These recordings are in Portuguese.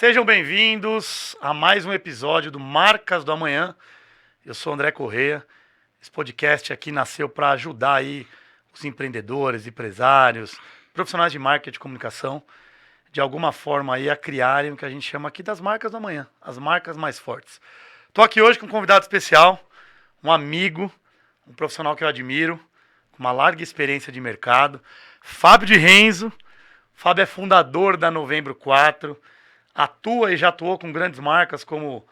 Sejam bem-vindos a mais um episódio do Marcas do Amanhã. Eu sou André Corrêa. Esse podcast aqui nasceu para ajudar aí os empreendedores, empresários, profissionais de marketing e comunicação, de alguma forma aí a criarem o que a gente chama aqui das marcas do amanhã, as marcas mais fortes. Estou aqui hoje com um convidado especial, um amigo, um profissional que eu admiro, com uma larga experiência de mercado, Fábio de Renzo. Fábio é fundador da Novembro 4, atua e já atuou com grandes marcas como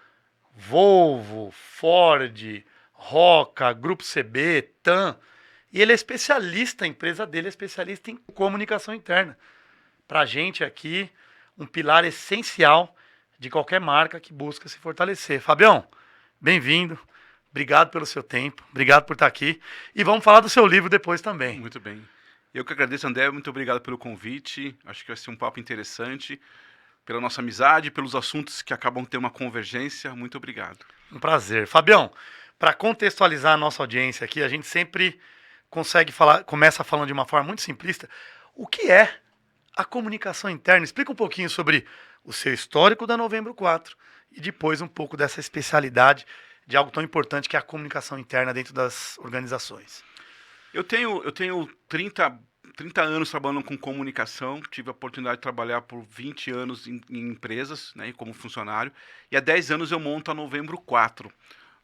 Volvo, Ford, Roca, Grupo CB, TAM. E ele é especialista, a empresa dele é especialista em comunicação interna. Para a gente aqui, um pilar essencial de qualquer marca que busca se fortalecer. Fabião, bem-vindo. Obrigado pelo seu tempo. Obrigado por estar aqui. E vamos falar do seu livro depois também. Muito bem. Eu que agradeço, André. Muito obrigado pelo convite. Acho que vai ser um papo interessante. Pela nossa amizade, pelos assuntos que acabam tendo uma convergência. Muito obrigado. Um prazer. Fabião, para contextualizar a nossa audiência aqui, a gente sempre começa falando de uma forma muito simplista. O que é a comunicação interna? Explica um pouquinho sobre o seu histórico da Novembro 4 e depois um pouco dessa especialidade de algo tão importante que é a comunicação interna dentro das organizações. Eu tenho 30 anos trabalhando com comunicação, tive a oportunidade de trabalhar por 20 anos em empresas, né, como funcionário, e há 10 anos eu monto a Novembro 4.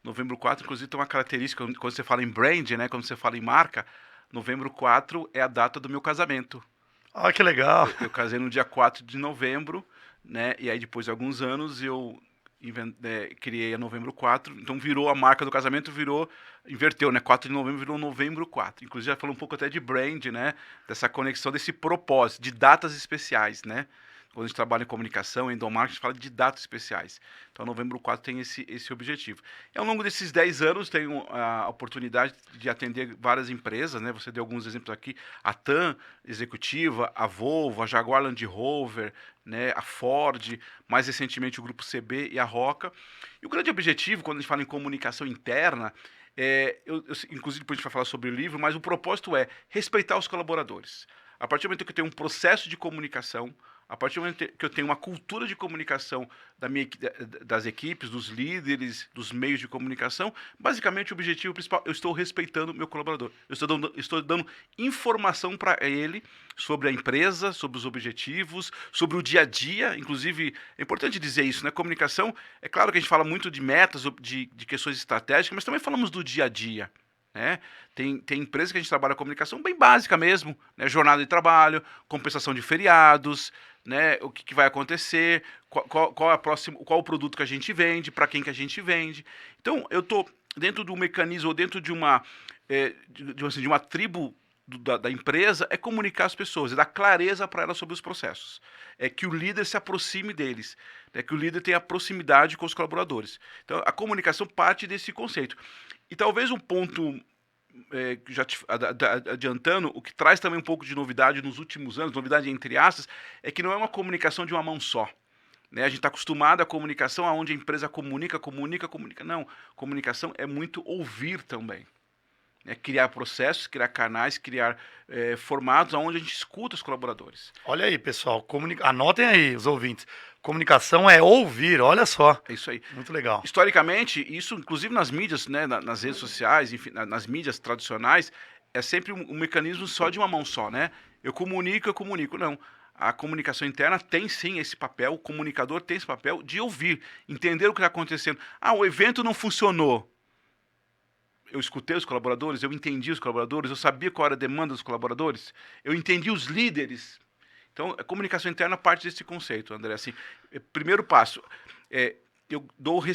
Novembro 4, inclusive, tem uma característica, quando você fala em brand, né, quando você fala em marca, Novembro 4 é a data do meu casamento. Ah, que legal! Eu casei no dia 4 de novembro, né, e aí depois de alguns anos eu criei a Novembro 4, então virou a marca do casamento, inverteu, né? 4 de novembro virou Novembro 4. Inclusive já falou um pouco até de brand, né? Dessa conexão, desse propósito, de datas especiais, né? Quando a gente trabalha em comunicação, em endomarketing, a gente fala de datas especiais. Então, Novembro 4 tem esse objetivo. E ao longo desses 10 anos, tenho a oportunidade de atender várias empresas, né? Você deu alguns exemplos aqui. A TAM Executiva, a Volvo, a Jaguar Land Rover, né? A Ford, mais recentemente o Grupo CB e a Roca. E o grande objetivo, quando a gente fala em comunicação interna, inclusive depois a gente vai falar sobre o livro, mas o propósito é respeitar os colaboradores. A partir do momento que eu tenho um processo de comunicação, a partir do momento que eu tenho uma cultura de comunicação das equipes, dos líderes, dos meios de comunicação, basicamente o objetivo principal, eu estou respeitando o meu colaborador. Eu estou dando informação para ele sobre a empresa, sobre os objetivos, sobre o dia a dia. Inclusive, é importante dizer isso, né? Comunicação, é claro que a gente fala muito de metas, de questões estratégicas, mas também falamos do dia a dia. Né? Tem empresas que a gente trabalha comunicação bem básica mesmo, né? Jornada de trabalho, compensação de feriados, né? O que vai acontecer, qual o produto que a gente vende, para quem que a gente vende. Então, eu estou dentro do mecanismo, ou dentro de uma tribo da empresa, é comunicar as pessoas, é dar clareza para elas sobre os processos. É que o líder se aproxime deles, é que o líder tenha proximidade com os colaboradores. Então, a comunicação parte desse conceito. E talvez um ponto, já adiantando, o que traz também um pouco de novidade nos últimos anos, novidade entre aspas, é que não é uma comunicação de uma mão só. Né? A gente está acostumado à comunicação onde a empresa comunica. Não, comunicação é muito ouvir também. É criar processos, criar canais, criar formatos onde a gente escuta os colaboradores. Olha aí, pessoal, anotem aí os ouvintes. Comunicação é ouvir, olha só. É isso aí. Muito legal. Historicamente, isso inclusive nas mídias, né, nas redes sociais, enfim, nas mídias tradicionais, é sempre um mecanismo só de uma mão só, né? Eu comunico. Não. A comunicação interna tem sim esse papel, o comunicador tem esse papel de ouvir, entender o que está acontecendo. Ah, o evento não funcionou. Eu escutei os colaboradores, eu entendi os colaboradores, eu sabia qual era a demanda dos colaboradores, eu entendi os líderes. Então, a comunicação interna parte desse conceito, André. Assim, primeiro passo,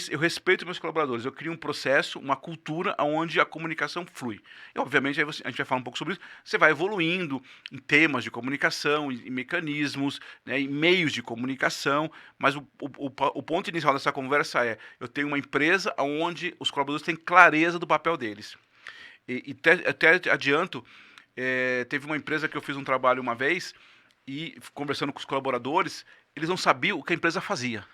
eu respeito meus colaboradores, eu crio um processo, uma cultura onde a comunicação flui. E, obviamente, aí a gente vai falar um pouco sobre isso, você vai evoluindo em temas de comunicação, em mecanismos, né, em meios de comunicação, mas o ponto inicial dessa conversa é, eu tenho uma empresa onde os colaboradores têm clareza do papel deles. E até adianto, teve uma empresa que eu fiz um trabalho uma vez, e conversando com os colaboradores, eles não sabiam o que a empresa fazia.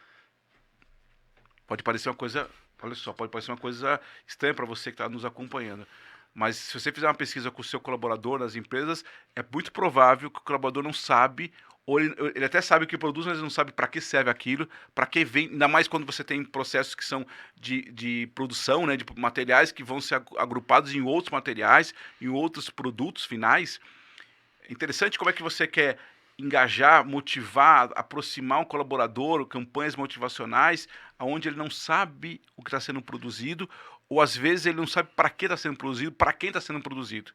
Pode parecer uma coisa, olha só, pode parecer uma coisa estranha para você que está nos acompanhando. Mas se você fizer uma pesquisa com o seu colaborador nas empresas, é muito provável que o colaborador não sabe ou ele até sabe o que produz, mas ele não sabe para que serve aquilo, para que vem, ainda mais quando você tem processos que são de produção, né, de materiais que vão ser agrupados em outros materiais, em outros produtos finais. É interessante como é que você quer engajar, motivar, aproximar um colaborador, campanhas motivacionais, onde ele não sabe o que está sendo produzido, ou às vezes ele não sabe para que está sendo produzido, para quem está sendo produzido.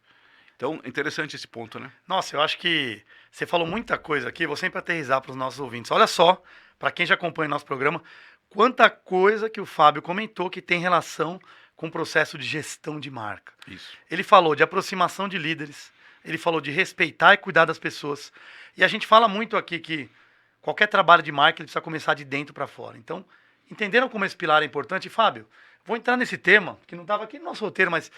Então, é interessante esse ponto, né? Nossa, eu acho que você falou muita coisa aqui, vou sempre aterrissar para os nossos ouvintes. Olha só, para quem já acompanha nosso programa, quanta coisa que o Fábio comentou que tem relação com o processo de gestão de marca. Isso. Ele falou de aproximação de líderes, ele falou de respeitar e cuidar das pessoas. E a gente fala muito aqui que qualquer trabalho de marca ele precisa começar de dentro para fora. Então, entenderam como esse pilar é importante? Fábio, vou entrar nesse tema, que não estava aqui no nosso roteiro, mas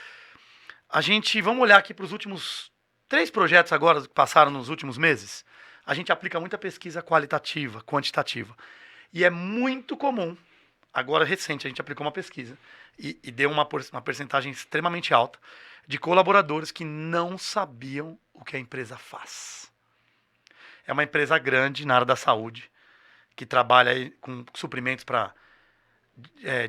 vamos olhar aqui para os últimos 3 projetos agora que passaram nos últimos meses. A gente aplica muita pesquisa qualitativa, quantitativa. E é muito comum, agora recente, a gente aplicou uma pesquisa e deu uma percentagem extremamente alta de colaboradores que não sabiam o que a empresa faz. É uma empresa grande na área da saúde, que trabalha aí com suprimentos para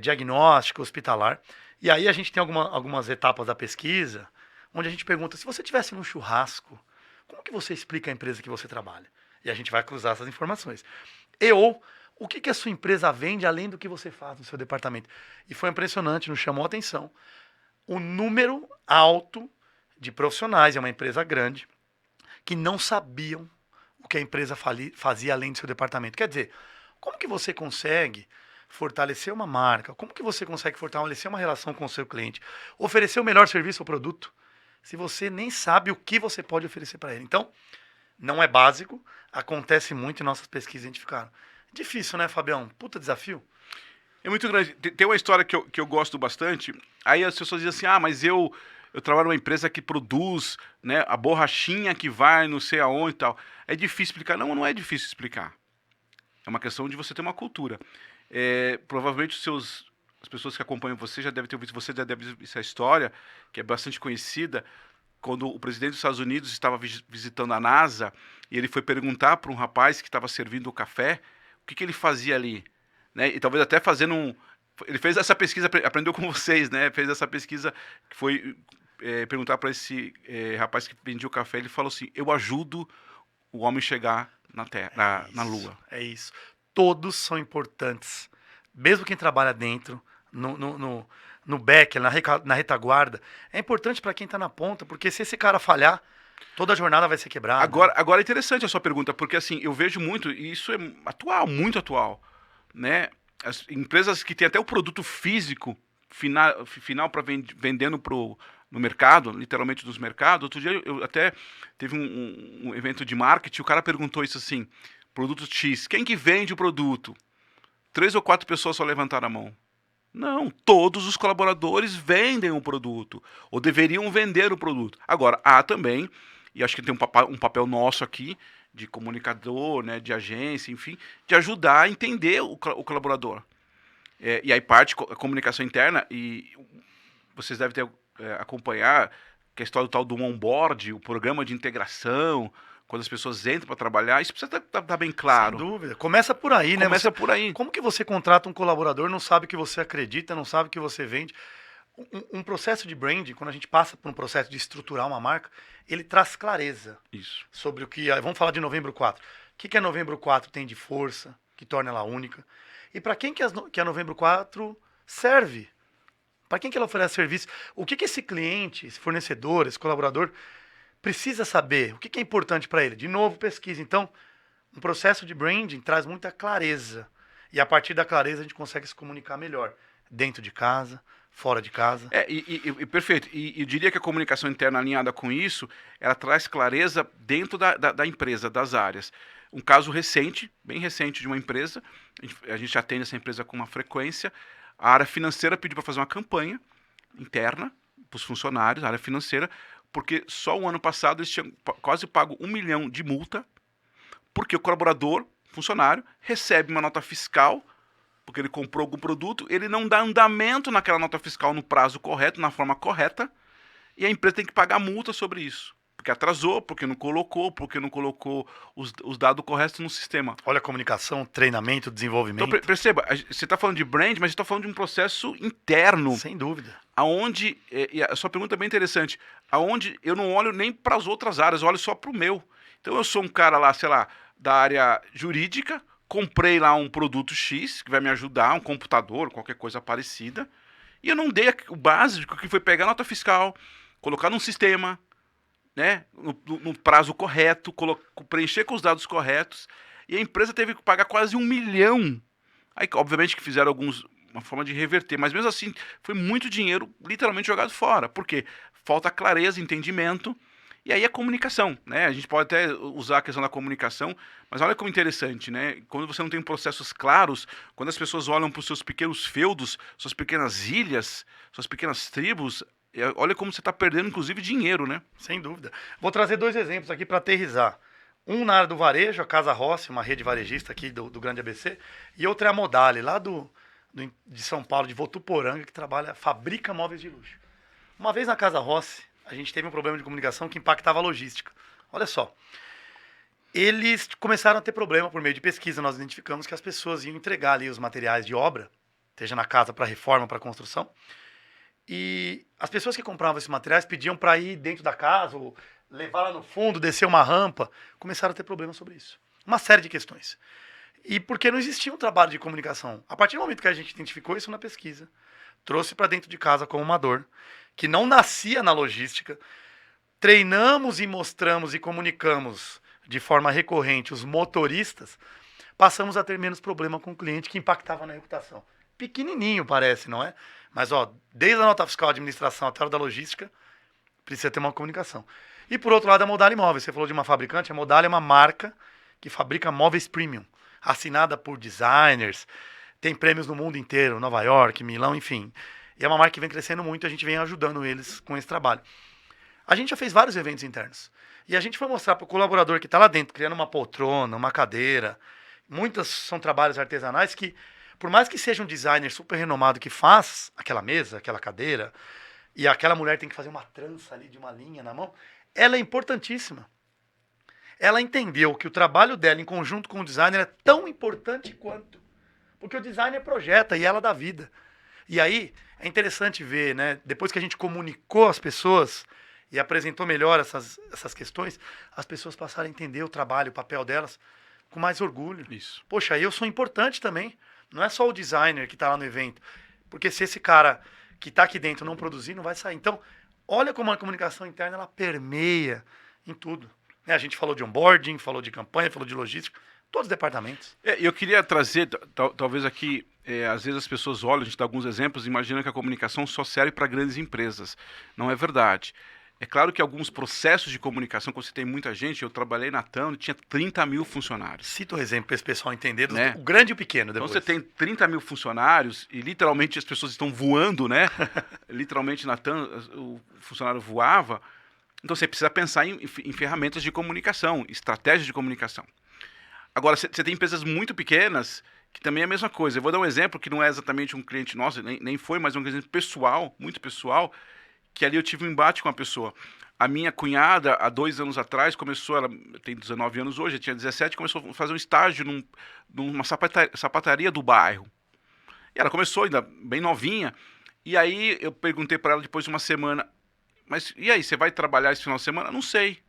diagnóstico hospitalar. E aí a gente tem algumas etapas da pesquisa, onde a gente pergunta, se você tivesse num churrasco, como que você explica a empresa que você trabalha? E a gente vai cruzar essas informações. O que a sua empresa vende além do que você faz no seu departamento? E foi impressionante, nos chamou a atenção. O número alto de profissionais, é uma empresa grande, que não sabiam o que a empresa fazia além do seu departamento. Quer dizer, como que você consegue fortalecer uma marca? Como que você consegue fortalecer uma relação com o seu cliente? Oferecer o melhor serviço ou produto, se você nem sabe o que você pode oferecer para ele. Então, não é básico, acontece muito em nossas pesquisas, identificaram. Difícil, né, Fabião? Puta desafio. É muito grande. Tem uma história que eu gosto bastante. Aí as pessoas dizem assim, mas eu trabalho numa empresa que produz, né, a borrachinha que vai não sei aonde e tal. É difícil explicar. Não é difícil explicar. É uma questão de você ter uma cultura. Provavelmente as pessoas que acompanham você já devem ter ouvido, você já deve ter visto essa história, que é bastante conhecida, quando o presidente dos Estados Unidos estava visitando a NASA, e ele foi perguntar para um rapaz que estava servindo o café, o que ele fazia ali, né? E talvez até fazendo ele fez essa pesquisa, aprendeu com vocês, né? Fez essa pesquisa que foi perguntar para esse rapaz que vendia o café, ele falou assim, eu ajudo o homem chegar na Terra, na Lua. É isso. Todos são importantes. Mesmo quem trabalha dentro, no back, na retaguarda, é importante para quem está na ponta, porque se esse cara falhar, toda a jornada vai ser quebrada. Agora é interessante a sua pergunta, porque assim, eu vejo muito, e isso é atual, muito atual, né? As empresas que têm até o produto físico final para vendendo no mercado, literalmente nos mercados. Outro dia eu até teve um evento de marketing, o cara perguntou isso assim, produto X, quem que vende o produto? 3 ou 4 pessoas só levantaram a mão. Não, todos os colaboradores vendem o produto, ou deveriam vender o produto. Agora, há também, e acho que tem um papel nosso aqui, de comunicador, né, de agência, enfim, de ajudar a entender o colaborador. E aí parte a comunicação interna, e vocês devem ter acompanhar que a história do tal do onboard, o programa de integração, quando as pessoas entram para trabalhar, isso precisa estar bem claro. Sem dúvida. Começa por aí, né? Começa por aí. Como que você contrata um colaborador, não sabe o que você acredita, não sabe o que você vende? Um processo de branding, quando a gente passa por um processo de estruturar uma marca, ele traz clareza sobre o que... Vamos falar de Novembro 4. O que a Novembro 4 tem de força, que torna ela única? E para quem que a Novembro 4 serve? Para quem que ela oferece serviço? O que esse cliente, esse fornecedor, esse colaborador precisa saber? O que é importante para ele? De novo, pesquisa. Então, um processo de branding traz muita clareza. E a partir da clareza a gente consegue se comunicar melhor. Dentro de casa, fora de casa. Perfeito. E eu diria que a comunicação interna alinhada com isso, ela traz clareza dentro da empresa, das áreas. Um caso recente, bem recente de uma empresa, a gente atende essa empresa com uma frequência, a área financeira pediu para fazer uma campanha interna para os funcionários, a área financeira, porque só o ano passado eles tinham quase pago 1 milhão de multa, porque o colaborador, funcionário, recebe uma nota fiscal, porque ele comprou algum produto, ele não dá andamento naquela nota fiscal no prazo correto, na forma correta, e a empresa tem que pagar multa sobre isso. Porque atrasou, porque não colocou os dados corretos no sistema. Olha a comunicação, treinamento, desenvolvimento. Então, perceba, você está falando de brand, mas está falando de um processo interno. Sem dúvida. Aonde, e a sua pergunta é bem interessante, aonde eu não olho nem para as outras áreas, eu olho só para o meu. Então eu sou um cara lá, sei lá, da área jurídica, comprei lá um produto X, que vai me ajudar, um computador, qualquer coisa parecida, e eu não dei o básico, que foi pegar a nota fiscal, colocar num sistema, né, no prazo correto, preencher com os dados corretos, e a empresa teve que pagar quase 1 milhão. Aí, obviamente, que fizeram uma forma de reverter, mas mesmo assim, foi muito dinheiro literalmente jogado fora. Por quê? Falta clareza, entendimento, e aí a comunicação, né? A gente pode até usar a questão da comunicação, mas olha como interessante, né? Quando você não tem processos claros, quando as pessoas olham para os seus pequenos feudos, suas pequenas ilhas, suas pequenas tribos, olha como você está perdendo, inclusive, dinheiro, né? Sem dúvida. Vou trazer 2 exemplos aqui para aterrizar. Um na área do varejo, a Casa Rossi, uma rede varejista aqui do Grande ABC, e outra é a Modale, lá de São Paulo, de Votuporanga, que fabrica móveis de luxo. Uma vez na Casa Rossi, a gente teve um problema de comunicação que impactava a logística. Olha só. Eles começaram a ter problema por meio de pesquisa. Nós identificamos que as pessoas iam entregar ali os materiais de obra, seja na casa para reforma, para construção. E as pessoas que compravam esses materiais pediam para ir dentro da casa, ou levar lá no fundo, descer uma rampa. Começaram a ter problemas sobre isso. Uma série de questões. E porque não existia um trabalho de comunicação. A partir do momento que a gente identificou isso na pesquisa, trouxe para dentro de casa como uma dor, que não nascia na logística, treinamos e mostramos e comunicamos de forma recorrente os motoristas, passamos a ter menos problema com o cliente, que impactava na reputação. Pequenininho parece, não é? Mas desde a nota fiscal, a administração até a hora da logística, precisa ter uma comunicação. E por outro lado, a Modale Imóveis. Você falou de uma fabricante, a Modale é uma marca que fabrica móveis premium, assinada por designers, tem prêmios no mundo inteiro, Nova York, Milão, enfim. E é uma marca que vem crescendo muito, a gente vem ajudando eles com esse trabalho. A gente já fez vários eventos internos. E a gente foi mostrar para o colaborador que está lá dentro, criando uma poltrona, uma cadeira. Muitas são trabalhos artesanais que, por mais que seja um designer super renomado que faz aquela mesa, aquela cadeira, e aquela mulher tem que fazer uma trança ali de uma linha na mão, ela é importantíssima. Ela entendeu que o trabalho dela em conjunto com o designer é tão importante quanto. Porque o designer projeta e ela dá vida. E aí, é interessante ver, né? Depois que a gente comunicou às pessoas e apresentou melhor essas questões, as pessoas passaram a entender o trabalho, o papel delas, com mais orgulho. Isso. Poxa, eu sou importante também. Não é só o designer que está lá no evento. Porque se esse cara que está aqui dentro não produzir, não vai sair. Então, olha como a comunicação interna ela permeia em tudo. A gente falou de onboarding, falou de campanha, falou de logística, todos os departamentos. Eu queria trazer, talvez aqui, às vezes as pessoas olham, a gente dá alguns exemplos, imaginam que a comunicação só serve para grandes empresas. Não é verdade. É claro que alguns processos de comunicação, quando você tem muita gente, eu trabalhei na TAM, tinha 30 mil funcionários. Cita um exemplo para esse pessoal entender, né? O grande e o pequeno depois. Então você tem 30 mil funcionários e literalmente as pessoas estão voando, né? Literalmente na TAM o funcionário voava. Então você precisa pensar em ferramentas de comunicação, estratégias de comunicação. Agora, você tem empresas muito pequenas que também é a mesma coisa. Eu vou dar um exemplo que não é exatamente um cliente nosso, nem foi, mas um exemplo pessoal, muito pessoal, que ali eu tive um embate com a pessoa. A minha cunhada, há 2 anos atrás, começou, ela tem 19 anos hoje, eu tinha 17, começou a fazer um estágio numa sapataria do bairro. E ela começou ainda bem novinha, e aí eu perguntei para ela depois de uma semana, mas e aí, você vai trabalhar esse final de semana? Não sei.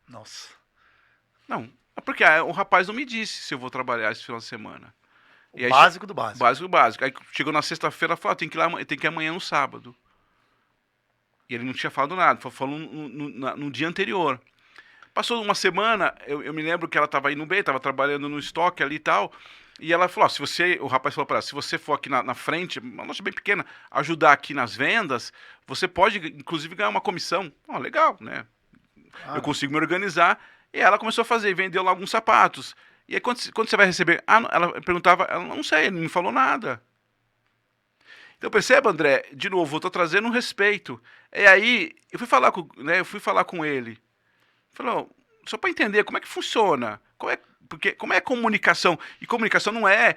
Nossa. Não, porque o rapaz não me disse se eu vou trabalhar esse final de semana. O básico do básico. Básico do básico. Aí chegou na sexta-feira e falou, tem que ir amanhã no sábado. E ele não tinha falado nada, falou no dia anterior. Passou uma semana, eu me lembro que ela estava indo bem, estava trabalhando no estoque ali e tal, e ela falou, o rapaz falou para ela, se você for aqui na frente, uma loja bem pequena, ajudar aqui nas vendas, você pode, inclusive, ganhar uma comissão. Legal, né? Eu consigo me organizar. E ela começou a fazer, vendeu lá alguns sapatos. E aí, quando você vai receber? Ela perguntava, ela não sei, ele não me falou nada. Então, perceba, André, de novo, eu estou trazendo um respeito. E aí, eu fui falar com ele. Falou, só para entender como é que funciona, como é a comunicação. E comunicação não é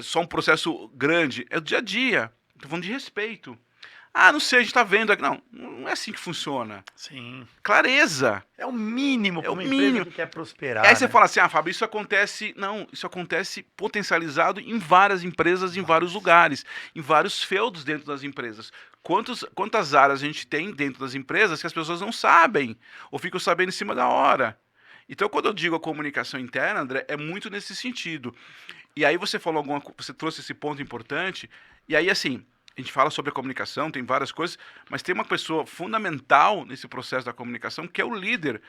só um processo grande, é o dia a dia. Estou falando de respeito. Ah, não sei, a gente está vendo aqui. Não, não é assim que funciona. Sim. Clareza. É o mínimo para uma empresa que quer prosperar. Aí você né? fala assim, Fábio, isso acontece... Não, isso acontece potencializado em várias empresas, em vários lugares, em vários feudos dentro das empresas. Quantas áreas a gente tem dentro das empresas que as pessoas não sabem, ou ficam sabendo em cima da hora. Então, quando eu digo a comunicação interna, André, é muito nesse sentido. E aí você falou você trouxe esse ponto importante, e aí, assim, a gente fala sobre a comunicação, tem várias coisas, mas tem uma pessoa fundamental nesse processo da comunicação, que é o líder.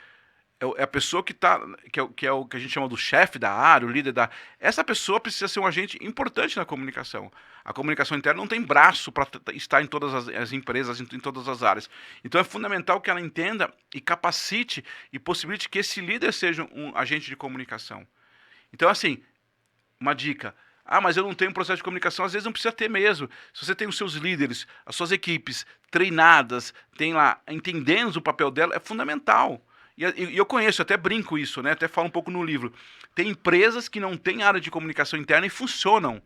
É a pessoa que é o que a gente chama do chefe da área, o líder da... Essa pessoa precisa ser um agente importante na comunicação. A comunicação interna não tem braço para estar em todas as empresas, em todas as áreas. Então é fundamental que ela entenda e capacite e possibilite que esse líder seja um agente de comunicação. Então, assim, uma dica. Ah, mas eu não tenho um processo de comunicação. Às vezes não precisa ter mesmo. Se você tem os seus líderes, as suas equipes treinadas, tem lá, entendendo o papel dela, é fundamental. E eu conheço, até brinco isso, né? Até falo um pouco no livro. Tem empresas que não têm área de comunicação interna e funcionam.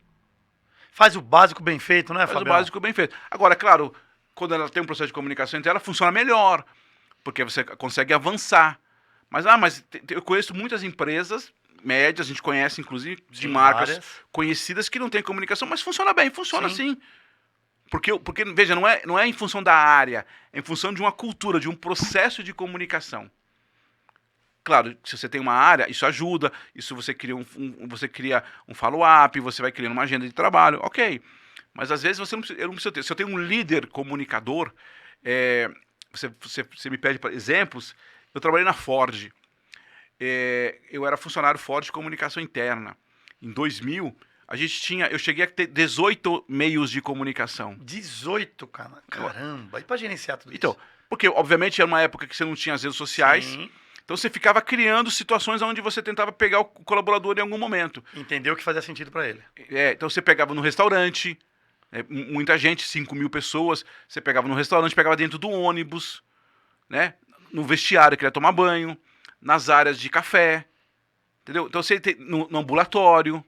Faz o básico bem feito, não é, Faz Fabião? o básico bem feito. Agora, claro, quando ela tem um processo de comunicação interna, ela funciona melhor, porque você consegue avançar. Mas eu conheço muitas empresas médias, a gente conhece, inclusive, de marcas várias. conhecidas que não têm comunicação, mas funciona bem, funciona Sim. sim. Porque, veja, não é em função da área, é em função de uma cultura, de um processo de comunicação. Claro, se você tem uma área, isso ajuda, isso você cria você cria um follow-up, você vai criando uma agenda de trabalho, ok. Mas às vezes eu não preciso ter. Se eu tenho um líder comunicador, você me pede exemplos, eu trabalhei na Ford. Eu era funcionário Ford de comunicação interna. Em 2000, eu cheguei a ter 18 meios de comunicação. 18, cara. Caramba. E para gerenciar tudo Então, isso? porque obviamente era uma época que você não tinha as redes sociais. Sim. Então você ficava criando situações onde você tentava pegar o colaborador em algum momento. Entendeu que fazia sentido para ele. Então você pegava no restaurante, muita gente, 5.000 pessoas, você pegava no restaurante, pegava dentro do ônibus, né? No vestiário, que ia tomar banho, nas áreas de café, entendeu? Então você tem no ambulatório.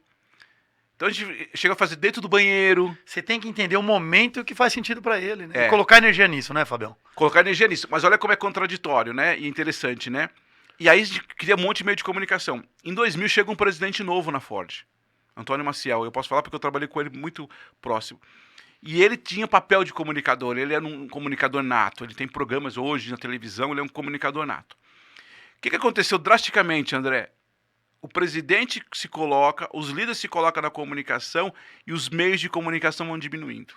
Então a gente chega a fazer dentro do banheiro. Você tem que entender o momento que faz sentido para ele, né? É. E colocar energia nisso, né, Fabião? Colocar energia nisso. Mas olha como é contraditório, né? E interessante, né? E aí a gente cria um monte de meio de comunicação. Em 2000 chega um presidente novo na Ford, Antônio Maciel. Eu posso falar porque eu trabalhei com ele muito próximo. E ele tinha papel de comunicador, ele era um comunicador nato. Ele tem programas hoje na televisão, ele é um comunicador nato. O que aconteceu drasticamente, André? O presidente se coloca, os líderes se colocam na comunicação e os meios de comunicação vão diminuindo.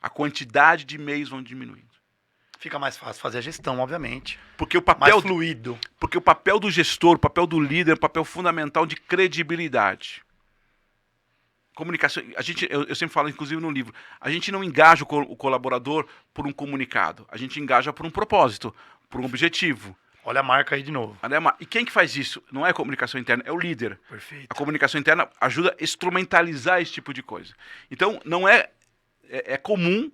A quantidade de meios vão diminuindo. Fica mais fácil fazer a gestão, obviamente. Porque o papel Mais fluido. Porque o papel do gestor, o papel do líder é um papel fundamental de credibilidade. Comunicação, eu sempre falo, inclusive no livro, a gente não engaja o colaborador por um comunicado, a gente engaja por um propósito, por um objetivo. Olha a marca aí de novo. E quem que faz isso? Não é a comunicação interna, é o líder. Perfeito. A comunicação interna ajuda a instrumentalizar esse tipo de coisa. Então, não é comum,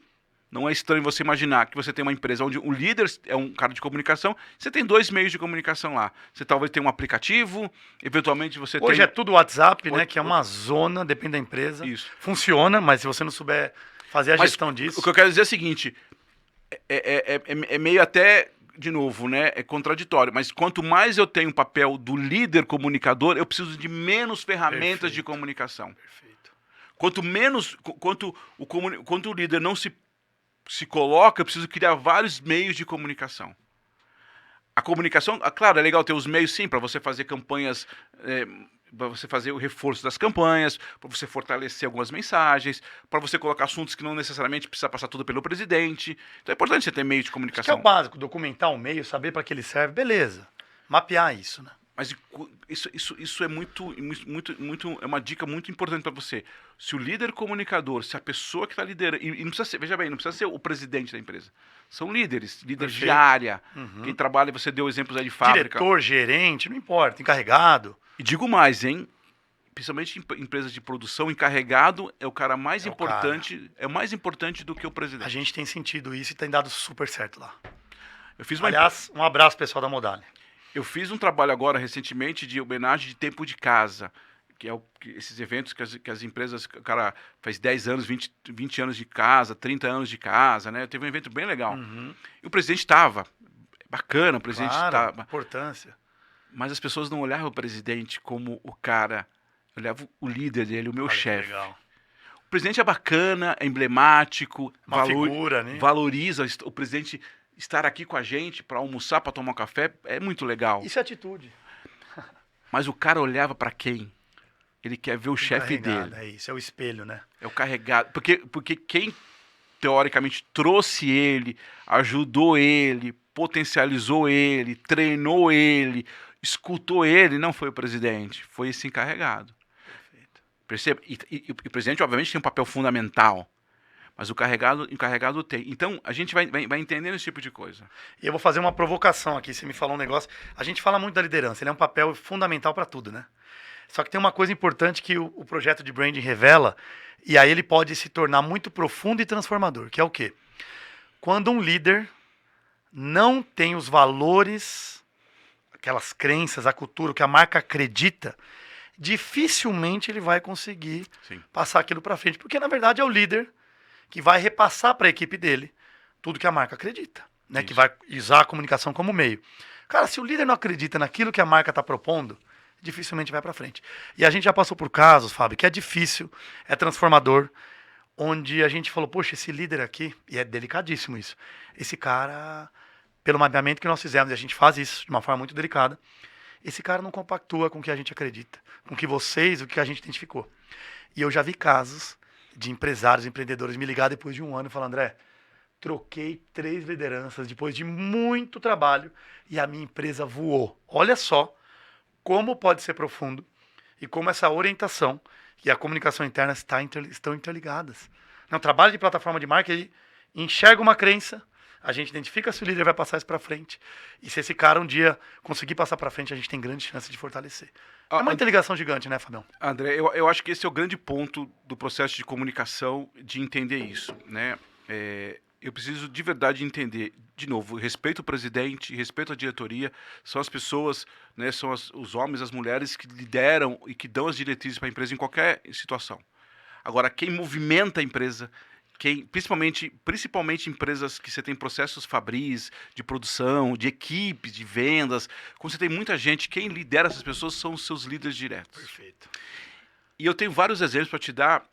não é estranho você imaginar que você tem uma empresa onde o líder é um cara de comunicação, você tem 2 meios de comunicação lá. Você talvez tenha um aplicativo, eventualmente você tem... Hoje é tudo WhatsApp, né? Que é uma zona, depende da empresa. Isso. Funciona, mas se você não souber fazer a gestão disso... O que eu quero dizer é o seguinte, é meio até, de novo, né, é contraditório, mas quanto mais eu tenho o papel do líder comunicador, eu preciso de menos ferramentas de comunicação. Perfeito. Quanto o líder não se coloca, eu preciso criar vários meios de comunicação. A comunicação, claro, é legal ter os meios, sim, para você fazer campanhas, para você fazer o reforço das campanhas, para você fortalecer algumas mensagens, para você colocar assuntos que não necessariamente precisa passar tudo pelo presidente. Então é importante você ter meio de Isso que é comunicação. o básico, documentar o meio, saber para que ele serve, beleza. Mapear isso, né? Mas isso é é uma dica muito importante para você. Se o líder comunicador, se a pessoa que está liderando, e não precisa ser, veja bem, não precisa ser o presidente da empresa. São líderes de Perfeito. área. Uhum. Quem trabalha, você deu exemplos aí de fábrica. Diretor, gerente, não importa, encarregado. E digo mais, hein? Principalmente em empresas de produção, encarregado é o cara mais importante, é mais importante do que o presidente. A gente tem sentido isso e tem dado super certo lá. Eu fiz Aliás, um abraço pessoal da Modale. Eu fiz um trabalho agora, recentemente, de homenagem de tempo de casa. esses eventos que as empresas, o cara faz 10 anos, 20 anos de casa, 30 anos de casa, né? Teve um evento bem legal. E o presidente estava, bacana, o presidente estava. Importância. Mas as pessoas não olhavam o presidente como o cara, olhavam o líder dele, o meu chefe. Legal. O presidente é bacana, é emblemático, Figura, né? valoriza o presidente estar aqui com a gente para almoçar, para tomar um café, é muito legal. Isso é atitude. Mas o cara olhava para quem? Ele quer ver o chefe dele. É isso, é o espelho, né? É o carregado. Porque quem, teoricamente, trouxe ele, ajudou ele, potencializou ele, treinou ele, escutou ele, não foi o presidente, foi esse encarregado. Perfeito. Perceba? E o presidente, obviamente, tem um papel fundamental, mas o encarregado tem. Então, a gente vai entendendo esse tipo de coisa. E eu vou fazer uma provocação aqui, você me falou um negócio. A gente fala muito da liderança, ele é um papel fundamental para tudo, né? Só que tem uma coisa importante que o projeto de branding revela, e aí ele pode se tornar muito profundo e transformador, que é o quê? Quando um líder não tem os valores, aquelas crenças, a cultura, o que a marca acredita, dificilmente ele vai conseguir passar aquilo para frente, porque na verdade é o líder que vai repassar para a equipe dele tudo que a marca acredita, né? Que vai usar a comunicação como meio. Cara, se o líder não acredita naquilo que a marca está propondo, dificilmente vai para frente. E a gente já passou por casos, Fábio, que é difícil, é transformador, onde a gente falou, poxa, esse líder aqui, e é delicadíssimo isso, esse cara, pelo mapeamento que nós fizemos, e a gente faz isso de uma forma muito delicada, esse cara não compactua com o que a gente acredita, com o que vocês, o que a gente identificou. E eu já vi casos de empresários, empreendedores me ligar depois de um ano e falar, André, troquei 3 lideranças depois de muito trabalho e a minha empresa voou. Olha só como pode ser profundo e como essa orientação e a comunicação interna estão interligadas. No trabalho de plataforma de marca, ele enxerga uma crença, a gente identifica se o líder vai passar isso para frente. E se esse cara um dia conseguir passar para frente, a gente tem grande chance de fortalecer. É uma interligação gigante, né, Fabião? André, eu acho que esse é o grande ponto do processo de comunicação, de entender isso, né? Eu preciso de verdade entender, de novo, respeito o presidente, respeito a diretoria, são as pessoas, né, são os homens, as mulheres que lideram e que dão as diretrizes para a empresa em qualquer situação. Agora, quem movimenta a empresa, principalmente empresas que você tem processos fabris, de produção, de equipes, de vendas, quando você tem muita gente, quem lidera essas pessoas são os seus líderes diretos. Perfeito. E eu tenho vários exemplos para te dar.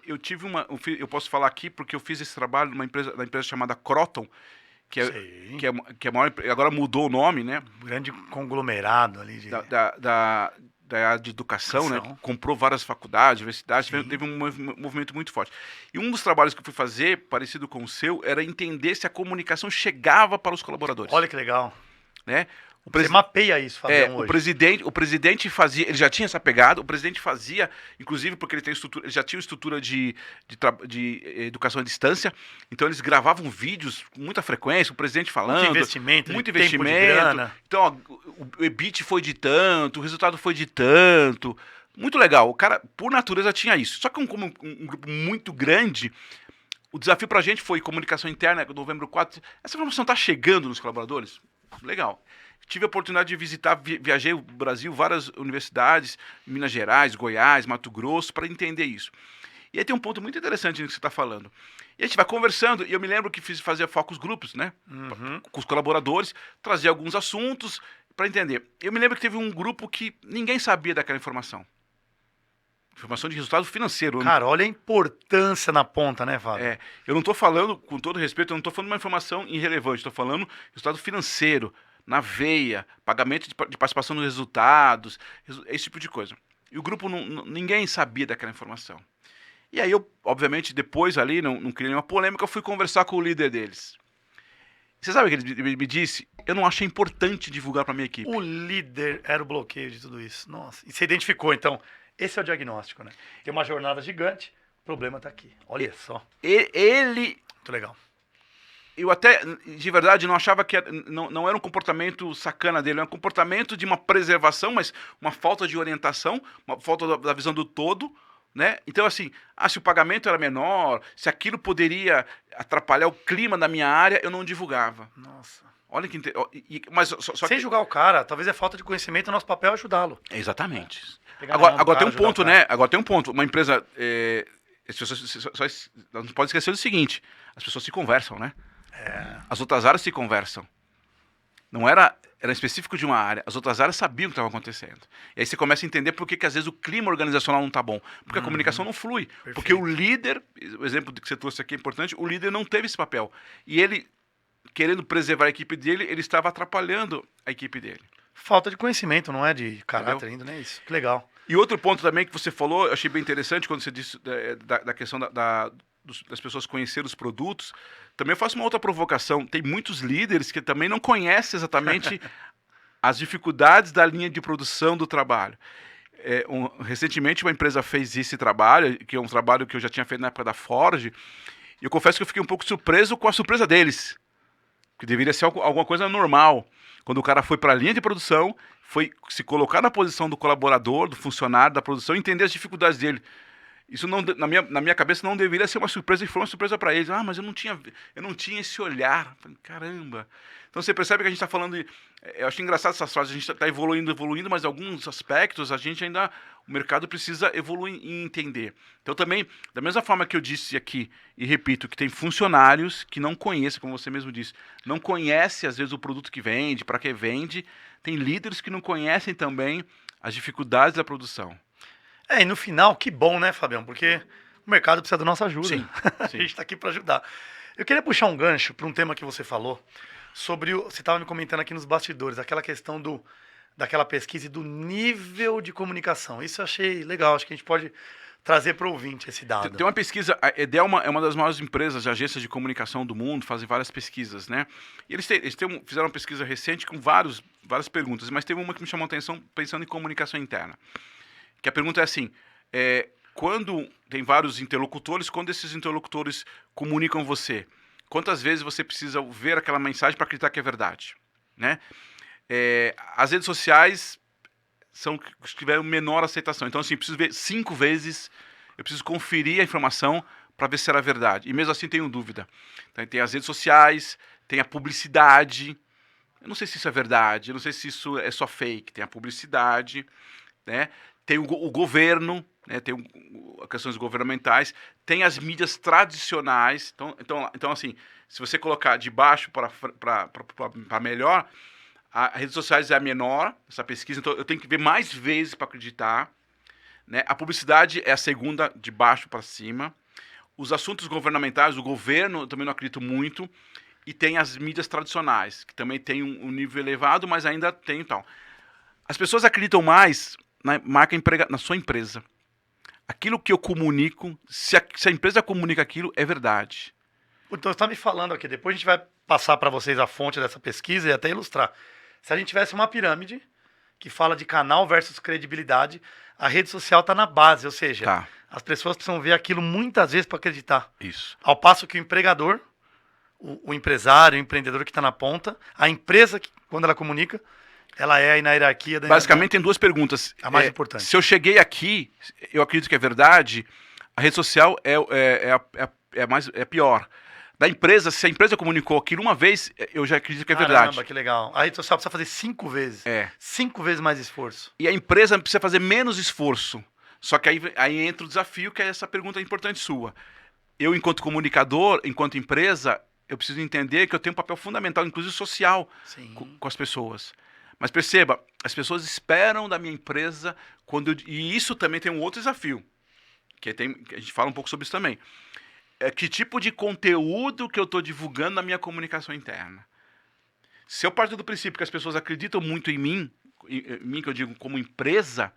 Eu posso falar aqui porque eu fiz esse trabalho numa empresa chamada Croton, que é maior, agora mudou o nome, né? Um grande conglomerado ali da área de educação, né? Comprou várias faculdades, universidades, teve um movimento muito forte. E um dos trabalhos que eu fui fazer, parecido com o seu, era entender se a comunicação chegava para os colaboradores. Olha que legal. Né? Você mapeia isso, Fabião, hoje. O presidente fazia, ele já tinha essa pegada, o presidente fazia, inclusive porque ele já tinha uma estrutura de educação à distância, então eles gravavam vídeos com muita frequência, o presidente falando. Muito investimento. Tempo de grana. Então, ó, o EBIT foi de tanto, o resultado foi de tanto. Muito legal. O cara, por natureza, tinha isso. Só que como um grupo muito grande, o desafio pra gente foi comunicação interna, novembro 4. Essa informação está chegando nos colaboradores? Legal. Tive a oportunidade de visitar, viajei o Brasil, várias universidades, Minas Gerais, Goiás, Mato Grosso, para entender isso. E aí tem um ponto muito interessante no que você está falando. E a gente vai conversando, e eu me lembro que fazia focus grupos, né? Com os colaboradores, trazia alguns assuntos para entender. Eu me lembro que teve um grupo que ninguém sabia daquela informação. Informação de resultado financeiro. Cara, olha a importância na ponta, né, Fábio? Eu não estou falando, com todo respeito, eu não estou falando de uma informação irrelevante, estou falando resultado financeiro, na veia, pagamento de participação nos resultados, esse tipo de coisa. E o grupo, ninguém sabia daquela informação. E aí eu, obviamente, depois ali, não criei nenhuma polêmica, eu fui conversar com o líder deles. Você sabe o que ele me disse? Eu não achei importante divulgar para minha equipe. O líder era o bloqueio de tudo isso. Nossa, e você identificou, então, esse é o diagnóstico, né? Tem uma jornada gigante, o problema está aqui. Olha só. Muito legal. Eu até, de verdade, não achava que não era um comportamento sacana dele, era um comportamento de uma preservação, mas uma falta de orientação, uma falta da visão do todo, né? Então, assim, se o pagamento era menor, se aquilo poderia atrapalhar o clima da minha área, eu não divulgava. Nossa. Olha que mas só Sem que julgar o cara, talvez é falta de conhecimento, nosso papel é ajudá-lo. exatamente. Pegar na mão do Agora tem cara, um ajudar o ponto, cara. né? Agora tem um ponto. Uma empresa, as pessoas não pode esquecer do seguinte: as pessoas se conversam, né? As outras áreas se conversam. Não era específico de uma área. As outras áreas sabiam o que estava acontecendo. E aí você começa a entender por que às vezes o clima organizacional não está bom. Porque a comunicação não flui. Perfeito. Porque o líder, o exemplo que você trouxe aqui é importante, o líder não teve esse papel. E ele, querendo preservar a equipe dele, ele estava atrapalhando a equipe dele. Falta de conhecimento, não é de caráter Entendeu? ainda, né? Isso, que legal. E outro ponto também que você falou, eu achei bem interessante quando você disse da questão das pessoas conhecerem os produtos. Também eu faço uma outra provocação. Tem muitos líderes que também não conhecem exatamente as dificuldades da linha de produção do trabalho. Recentemente uma empresa fez esse trabalho, que é um trabalho que eu já tinha feito na época da Ford, e eu confesso que eu fiquei um pouco surpreso com a surpresa deles, que deveria ser alguma coisa normal. Quando o cara foi para a linha de produção, foi se colocar na posição do colaborador, do funcionário da produção, e entender as dificuldades dele. Isso não, na minha cabeça não deveria ser uma surpresa, e foi uma surpresa para eles. Mas eu não tinha esse olhar. Falei, caramba. Então você percebe que a gente está falando eu acho engraçado essas frases, a gente está evoluindo, mas em alguns aspectos o mercado precisa evoluir e entender. Então também, da mesma forma que eu disse aqui, e repito, que tem funcionários que não conhecem, como você mesmo disse, não conhecem às vezes o produto que vende, para que vende, tem líderes que não conhecem também as dificuldades da produção. E no final, que bom, né, Fabião? Porque o mercado precisa da nossa ajuda. Sim. A gente está aqui para ajudar. Eu queria puxar um gancho para um tema que você falou, sobre você estava me comentando aqui nos bastidores, aquela questão daquela pesquisa e do nível de comunicação. Isso eu achei legal, acho que a gente pode trazer para o ouvinte esse dado. Tem uma pesquisa, a Edel é uma das maiores empresas de agências de comunicação do mundo, fazem várias pesquisas, né? E eles fizeram uma pesquisa recente com várias perguntas, mas teve uma que me chamou a atenção pensando em comunicação interna. Que a pergunta é assim, quando tem vários interlocutores, quando esses interlocutores comunicam você, quantas vezes você precisa ver aquela mensagem para acreditar que é verdade, né? As redes sociais são que tiveram menor aceitação. Então, assim, eu preciso ver 5 vezes, eu preciso conferir a informação para ver se era verdade. E mesmo assim tenho dúvida. Então, tem as redes sociais, tem a publicidade. Eu não sei se isso é verdade, eu não sei se isso é só fake. Tem a publicidade, né? Tem o governo, né? Tem questões governamentais, tem as mídias tradicionais. Então assim, se você colocar de baixo para melhor, as redes sociais é a menor, essa pesquisa, então eu tenho que ver mais vezes para acreditar. Né? A publicidade é a segunda, de baixo para cima. Os assuntos governamentais, o governo, eu também não acredito muito. E tem as mídias tradicionais, que também tem um nível elevado, mas ainda tem e tal. As pessoas acreditam mais na marca na sua empresa. Aquilo que eu comunico, se a empresa comunica aquilo, é verdade. Então, você está me falando aqui, depois a gente vai passar para vocês a fonte dessa pesquisa e até ilustrar. Se a gente tivesse uma pirâmide que fala de canal versus credibilidade, a rede social está na base, ou seja, as pessoas precisam ver aquilo muitas vezes para acreditar. Isso. Ao passo que o empregador, o empresário, o empreendedor que está na ponta, a empresa, quando ela comunica, ela é aí na hierarquia da... Basicamente tem duas perguntas. A mais importante. Se eu cheguei aqui, eu acredito que é verdade, a rede social é pior. Da empresa, se a empresa comunicou aquilo uma vez, eu já acredito que é verdade. Caramba, que legal. A rede social precisa fazer 5 vezes. 5 vezes mais esforço. E a empresa precisa fazer menos esforço. Só que aí entra o desafio, que é essa pergunta importante sua. Eu, enquanto comunicador, enquanto empresa, eu preciso entender que eu tenho um papel fundamental, inclusive social, com as pessoas. Mas perceba, as pessoas esperam da minha empresa e isso também tem um outro desafio, que a gente fala um pouco sobre isso também. Que tipo de conteúdo que eu estou divulgando na minha comunicação interna? Se eu parto do princípio que as pessoas acreditam muito em mim, que eu digo como empresa,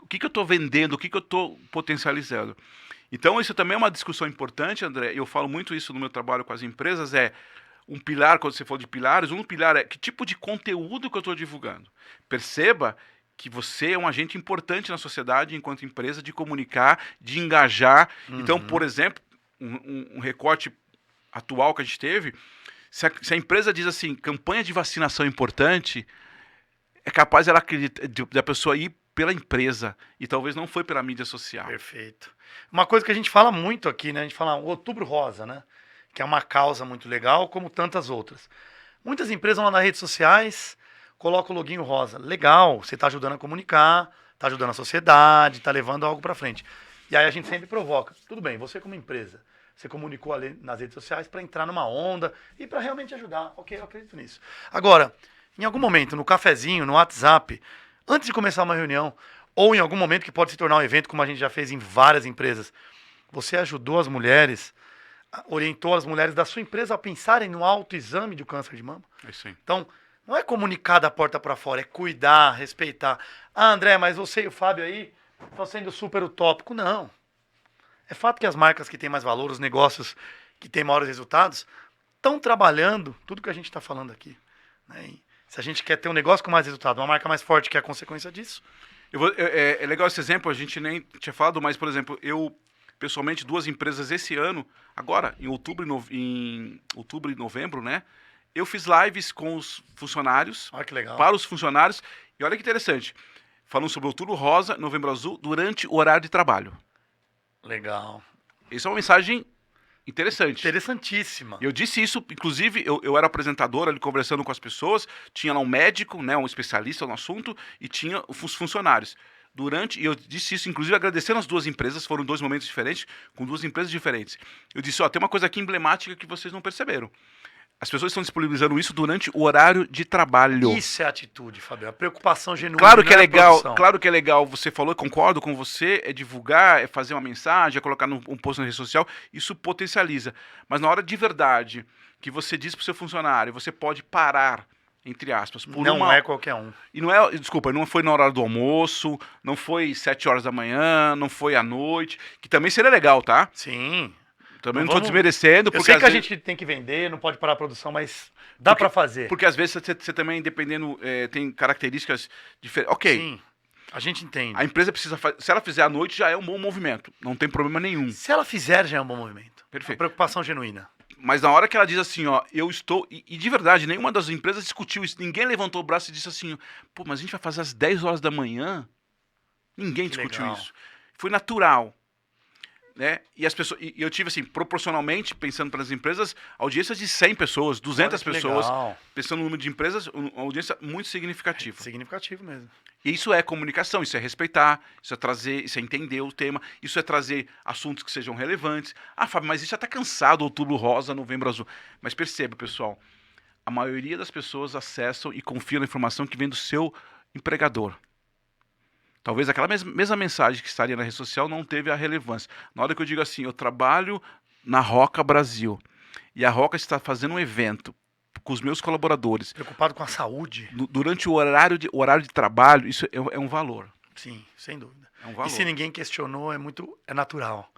o que eu estou vendendo, o que eu estou potencializando? Então isso também é uma discussão importante, André, eu falo muito isso no meu trabalho com as empresas, um pilar, quando você falou de pilares, um pilar é que tipo de conteúdo que eu estou divulgando. Perceba que você é um agente importante na sociedade, enquanto empresa, de comunicar, de engajar. Então, por exemplo, um recorte atual que a gente teve, se a empresa diz assim, campanha de vacinação importante, é capaz da pessoa ir pela empresa, e talvez não foi pela mídia social. Perfeito. Uma coisa que a gente fala muito aqui, né? A gente fala o Outubro Rosa, né? Que é uma causa muito legal, como tantas outras. Muitas empresas vão lá nas redes sociais, colocam o loginho rosa. Legal, você está ajudando a comunicar, está ajudando a sociedade, está levando algo para frente. E aí a gente sempre provoca. Tudo bem, você como empresa, você comunicou ali nas redes sociais para entrar numa onda e para realmente ajudar. Ok, eu acredito nisso. Agora, em algum momento, no cafezinho, no WhatsApp, antes de começar uma reunião, ou em algum momento que pode se tornar um evento, como a gente já fez em várias empresas, você ajudou as mulheres, orientou as mulheres da sua empresa a pensarem no autoexame do câncer de mama. É isso aí. Então, não é comunicar da porta para fora, é cuidar, respeitar. Ah, André, mas você e o Fábio aí estão sendo super utópico. Não. É fato que as marcas que têm mais valor, os negócios que têm maiores resultados, estão trabalhando tudo que a gente está falando aqui. Né? E se a gente quer ter um negócio com mais resultado, uma marca mais forte que é a consequência disso. É legal esse exemplo, a gente nem tinha falado, mas, por exemplo, eu, pessoalmente, 2 empresas esse ano, agora, em outubro e novembro, né? Eu fiz lives com os funcionários, Olha que legal. para os funcionários, e olha que interessante, falando sobre Outubro Rosa, Novembro Azul, durante o horário de trabalho. Legal. Isso é uma mensagem interessante. Interessantíssima. Eu disse isso, inclusive, eu era apresentador ali conversando com as pessoas, tinha lá um médico, né, um especialista no assunto, e tinha os funcionários. E eu disse isso, inclusive, agradecendo as 2 empresas, foram 2 momentos diferentes, com 2 empresas diferentes. Eu disse, ó, tem uma coisa aqui emblemática que vocês não perceberam. As pessoas estão disponibilizando isso durante o horário de trabalho. Isso é atitude, Fabio. A preocupação genuína. Claro que é legal, produção. claro que é legal, você falou, eu concordo com você, é divulgar, é fazer uma mensagem, é colocar um post na rede social, isso potencializa. Mas na hora de verdade, que você diz para o seu funcionário, você pode parar, entre aspas, por não uma... é qualquer um. E não é, desculpa, não foi na hora do almoço, não foi 7 horas da manhã, não foi à noite, que também seria legal, tá? Sim. Também não Vamos- estou desmerecendo, Eu porque sei às que a vezes... gente tem que vender, não pode parar a produção, mas dá pra fazer. Porque às vezes você também, dependendo, tem características diferentes. Ok, Sim, a gente entende. a empresa precisa fazer. Se ela fizer à noite, já é um bom movimento. Não tem problema nenhum. Se ela fizer, já é um bom movimento. Perfeito. A preocupação genuína. Mas na hora que ela diz assim, ó, eu estou. E de verdade, nenhuma das empresas discutiu isso. Ninguém levantou o braço e disse assim, pô, mas a gente vai fazer às 10 horas da manhã? Ninguém Que discutiu legal. isso. Foi natural. Né? E as pessoas, e eu tive assim, proporcionalmente, pensando para as empresas, audiências de 100 pessoas, 200 Olha que pessoas, legal. pensando no número de empresas, uma audiência muito significativa. Significativo mesmo. E isso é comunicação, isso é respeitar, isso é trazer, isso é entender o tema, isso é trazer assuntos que sejam relevantes. Ah, Fábio, mas isso já está cansado, Outubro Rosa, Novembro Azul. Mas perceba, pessoal, a maioria das pessoas acessam e confiam na informação que vem do seu empregador. Talvez aquela mesma mensagem que estaria na rede social não teve a relevância. Na hora que eu digo assim, eu trabalho na Roca Brasil e a Roca está fazendo um evento com os meus colaboradores Preocupado com a saúde. durante o horário de trabalho, isso é um valor. Sim, sem dúvida. É um valor. E se ninguém questionou, é natural.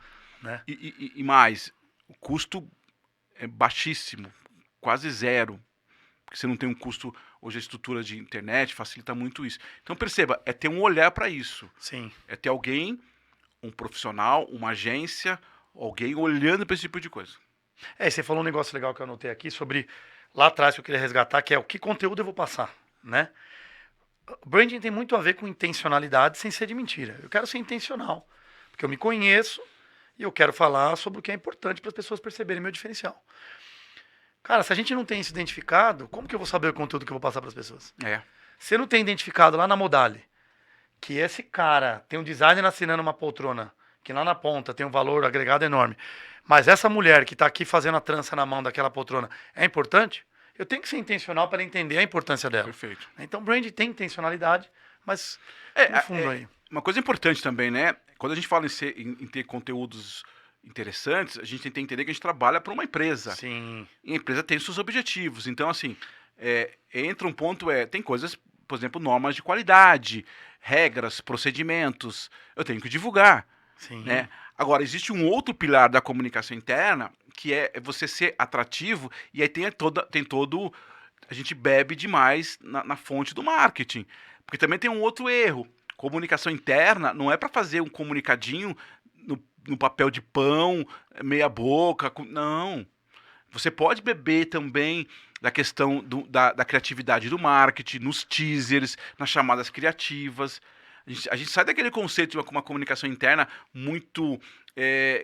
Né? E mais, o custo é baixíssimo, quase zero. Porque você não tem um custo, hoje a estrutura de internet facilita muito isso. Então perceba, é ter um olhar para isso. Sim. É ter alguém, um profissional, uma agência, alguém olhando para esse tipo de coisa. E você falou um negócio legal que eu anotei aqui sobre, lá atrás que eu queria resgatar, que é o que conteúdo eu vou passar, né? Branding tem muito a ver com intencionalidade sem ser de mentira. Eu quero ser intencional, porque eu me conheço e eu quero falar sobre o que é importante para as pessoas perceberem meu diferencial. Cara, se a gente não tem isso identificado, como que eu vou saber o conteúdo que eu vou passar para as pessoas? É. Se não tem identificado lá na Modale que esse cara tem um designer assinando uma poltrona, que lá na ponta tem um valor agregado enorme, mas essa mulher que está aqui fazendo a trança na mão daquela poltrona é importante, eu tenho que ser intencional para entender a importância dela. Perfeito. Então, brand tem intencionalidade, mas no fundo aí. Uma coisa importante também, né? Quando a gente fala em ter conteúdos interessantes, a gente tem que entender que a gente trabalha para uma empresa. Sim. E a empresa tem seus objetivos. Então, assim, entra um ponto, tem coisas, por exemplo, normas de qualidade, regras, procedimentos. Eu tenho que divulgar. Sim. Né? Agora, existe um outro pilar da comunicação interna, que é você ser atrativo, e aí tem todo... A gente bebe demais na fonte do marketing. Porque também tem um outro erro. Comunicação interna não é para fazer um comunicadinho no papel de pão, meia boca. Não. Você pode beber também da questão da criatividade do marketing, nos teasers, nas chamadas criativas. A gente sai daquele conceito de uma comunicação interna muito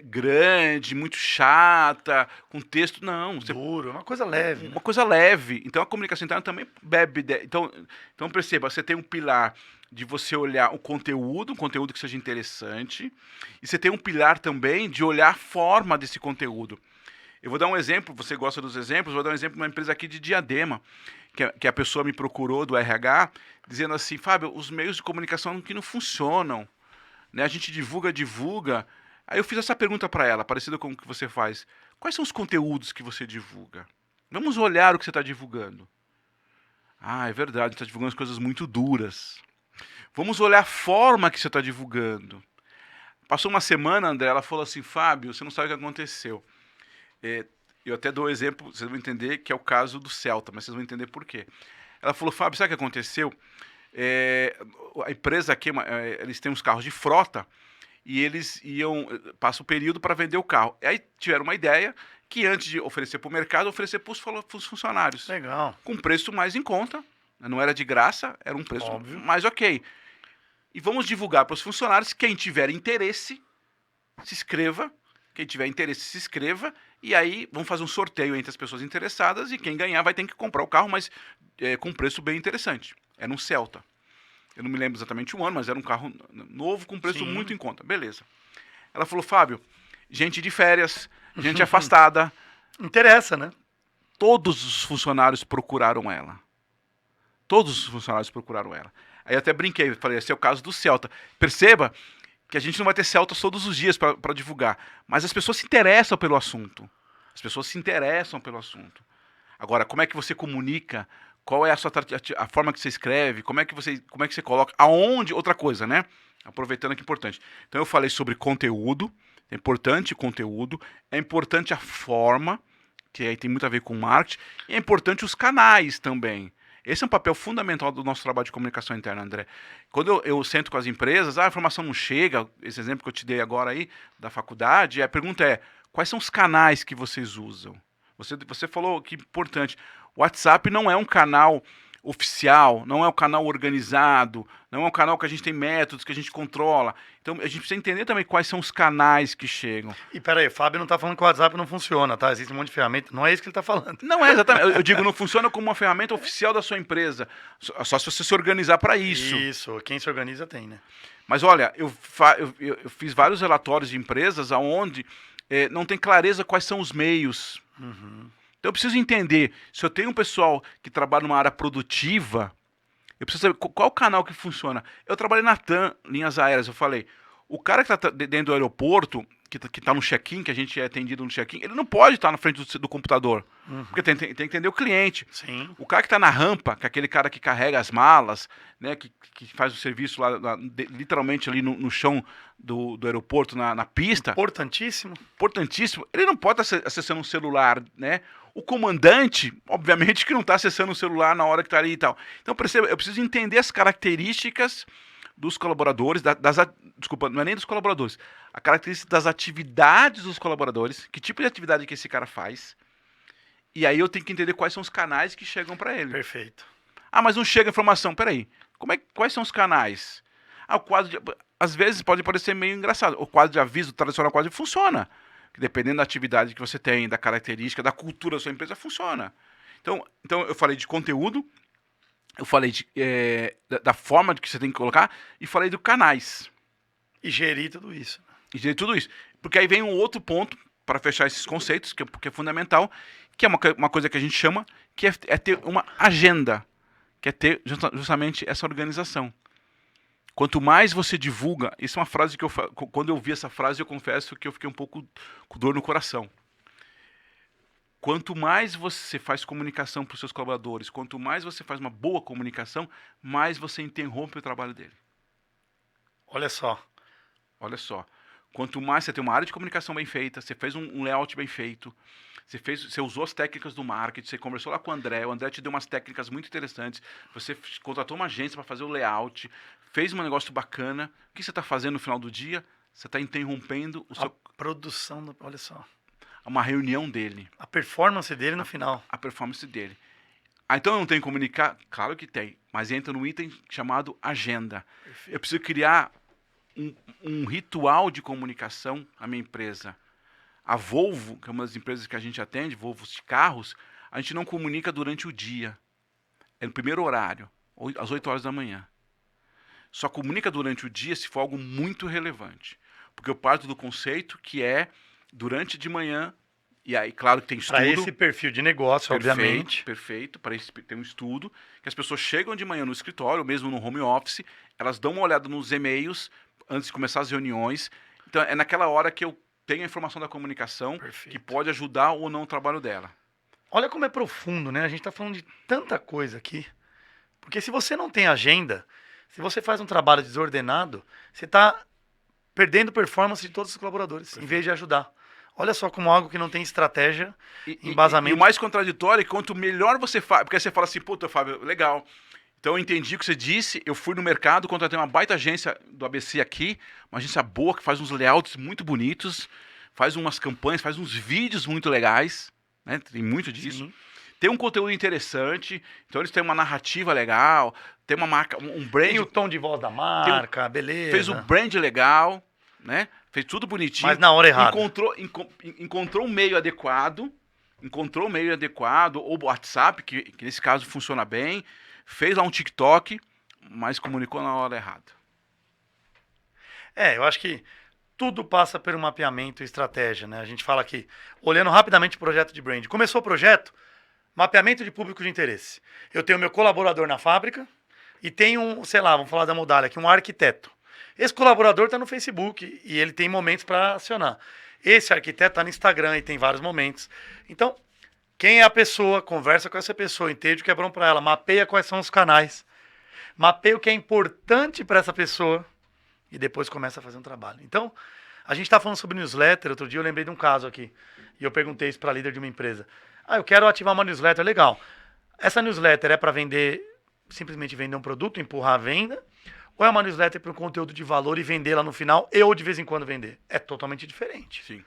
grande, muito chata, com texto. Não, Duro, é uma coisa leve, né? uma coisa leve. Então a comunicação interna também bebe. Então perceba, você tem um pilar de você olhar o conteúdo, um conteúdo que seja interessante, e você tem um pilar também de olhar a forma desse conteúdo. Eu vou dar um exemplo, você gosta dos exemplos, vou dar um exemplo de uma empresa aqui de Diadema, que a pessoa me procurou do RH, dizendo assim, Fábio, os meios de comunicação que não funcionam, né? A gente divulga. Aí eu fiz essa pergunta para ela, parecida com o que você faz. Quais são os conteúdos que você divulga? Vamos olhar o que você está divulgando. Ah, é verdade, está divulgando as coisas muito duras. Vamos olhar a forma que você está divulgando. Passou uma semana, André, ela falou assim, Fábio, você não sabe o que aconteceu. Eu até dou um exemplo, vocês vão entender que é o caso do Celta, mas vocês vão entender por quê. Ela falou, Fábio, sabe o que aconteceu? A empresa aqui, eles têm uns carros de frota e eles passa o período para vender o carro. Aí tiveram uma ideia que antes de oferecer para o mercado, oferecer para os funcionários. Legal. Com preço mais em conta, não era de graça, era um preço Óbvio. mais ok. E vamos divulgar para os funcionários, quem tiver interesse, se inscreva. Quem tiver interesse, se inscreva. E aí vamos fazer um sorteio entre as pessoas interessadas e quem ganhar vai ter que comprar o carro, mas com um preço bem interessante. Era um Celta. Eu não me lembro exatamente o ano, mas era um carro novo com preço muito em conta. Beleza. Ela falou, Fábio, gente de férias, gente afastada. Interessa, né? Todos os funcionários procuraram ela. Todos os funcionários procuraram ela. Aí eu até brinquei, falei, esse é o caso do Celta. Perceba que a gente não vai ter Celtas todos os dias para divulgar, mas as pessoas se interessam pelo assunto. As pessoas se interessam pelo assunto. Agora, como é que você comunica? Qual é a forma que você escreve? Como é que você coloca? Aonde? Outra coisa, né? Aproveitando que é importante. Então eu falei sobre conteúdo, é importante o conteúdo, é importante a forma, que aí tem muito a ver com marketing, e é importante os canais também. Esse é um papel fundamental do nosso trabalho de comunicação interna, André. Quando eu sento com as empresas, a informação não chega, esse exemplo que eu te dei agora aí, da faculdade, a pergunta é, quais são os canais que vocês usam? Você falou que é importante, o WhatsApp não é um canal oficial, não é um canal organizado, não é um canal que a gente tem métodos, que a gente controla. Então a gente precisa entender também quais são os canais que chegam. E peraí, o Fábio não tá falando que o WhatsApp não funciona, tá? Existe um monte de ferramenta. Não é isso que ele tá falando. Não é exatamente. Eu digo, não funciona como uma ferramenta oficial da sua empresa. Só se você se organizar para isso. Isso, quem se organiza tem, né? Mas olha, eu fiz vários relatórios de empresas onde não tem clareza quais são os meios. Uhum. Então eu preciso entender, se eu tenho um pessoal que trabalha numa área produtiva, eu preciso saber qual canal que funciona. Eu trabalhei na TAM, linhas aéreas, eu falei, o cara que está dentro do aeroporto, que está no check-in, que a gente é atendido no check-in, ele não pode estar na frente do computador, porque tem que entender o cliente. Sim. O cara que está na rampa, que é aquele cara que carrega as malas, né, que faz o serviço literalmente ali no chão do aeroporto, na pista. Importantíssimo. Importantíssimo. Ele não pode estar acessando um celular, né? O comandante, obviamente, que não está acessando o celular na hora que está ali e tal. Então, perceba, eu preciso entender as características dos colaboradores, desculpa, não é nem dos colaboradores, a característica das atividades dos colaboradores, que tipo de atividade que esse cara faz, e aí eu tenho que entender quais são os canais que chegam para ele. Perfeito. Ah, mas não chega informação, peraí, quais são os canais? Ah, o quadro de, às vezes pode parecer meio engraçado, o quadro de aviso, o tradicional quadro de funciona, dependendo da atividade que você tem, da característica, da cultura da sua empresa, funciona. Então eu falei de conteúdo, eu falei da forma que você tem que colocar e falei dos canais. E gerir tudo isso. E gerir tudo isso. Porque aí vem um outro ponto para fechar esses conceitos, que é fundamental, que é uma coisa que a gente chama, que é ter uma agenda, que é ter justamente essa organização. Quanto mais você divulga, isso é uma frase que quando eu vi essa frase, eu confesso que eu fiquei um pouco com dor no coração. Quanto mais você faz comunicação para os seus colaboradores, quanto mais você faz uma boa comunicação, mais você interrompe o trabalho dele. Olha só. Olha só. Quanto mais você tem uma área de comunicação bem feita, você fez um layout bem feito, você usou as técnicas do marketing, você conversou lá com o André te deu umas técnicas muito interessantes, você contratou uma agência para fazer o layout, fez um negócio bacana. O que você está fazendo no final do dia? Você está interrompendo a produção, olha só. Uma reunião dele. A performance dele no final. A performance dele. Ah, então eu não tenho que comunicar? Claro que tem, mas entra no item chamado agenda. Perfeito. Eu preciso criar um ritual de comunicação à minha empresa. A Volvo, que é uma das empresas que a gente atende, Volvo de carros, a gente não comunica durante o dia. É no primeiro horário, às 8 horas da manhã. Só comunica durante o dia se for algo muito relevante. Porque eu parto do conceito que é durante de manhã, e aí, claro que tem estudo. Para esse perfil de negócio, obviamente. Perfeito. Para isso tem um estudo, que as pessoas chegam de manhã no escritório, ou mesmo no home office, elas dão uma olhada nos e-mails antes de começar as reuniões. Então, é naquela hora que eu tenho a informação da comunicação que pode ajudar ou não o trabalho dela. Olha como é profundo, né? A gente está falando de tanta coisa aqui. Porque se você não tem agenda, se você faz um trabalho desordenado, você está perdendo performance de todos os colaboradores, em vez de ajudar. Olha só como algo que não tem estratégia, embasamento. E o mais contraditório é que quanto melhor você faz, porque aí você fala assim, puta, Fábio, legal. Então eu entendi o que você disse, eu fui no mercado, contratei uma baita agência do ABC aqui, uma agência boa que faz uns layouts muito bonitos, faz umas campanhas, faz uns vídeos muito legais, né? Tem muito disso. Sim. Tem um conteúdo interessante, então eles têm uma narrativa legal, tem uma marca, um brand. Tem o tom de voz da marca, beleza. Fez um brand legal, né? Fez tudo bonitinho. Mas na hora errada. Encontrou um meio adequado, ou WhatsApp, que nesse caso funciona bem, fez lá um TikTok, mas comunicou na hora errada. Eu acho que tudo passa por um mapeamento e estratégia, né? A gente fala aqui, olhando rapidamente o projeto de brand. Começou o projeto, mapeamento de público de interesse. Eu tenho meu colaborador na fábrica e tenho sei lá, vamos falar da Modália aqui, um arquiteto. Esse colaborador está no Facebook e ele tem momentos para acionar. Esse arquiteto está no Instagram e tem vários momentos. Então, quem é a pessoa, conversa com essa pessoa, entende o que é bom para ela, mapeia quais são os canais, mapeia o que é importante para essa pessoa e depois começa a fazer um trabalho. Então, a gente está falando sobre newsletter, outro dia eu lembrei de um caso aqui, e eu perguntei isso para a líder de uma empresa. Eu quero ativar uma newsletter, legal. Essa newsletter é para vender, simplesmente vender um produto, empurrar a venda, ou é uma newsletter para um conteúdo de valor e vender lá no final, ou de vez em quando vender? É totalmente diferente. Sim.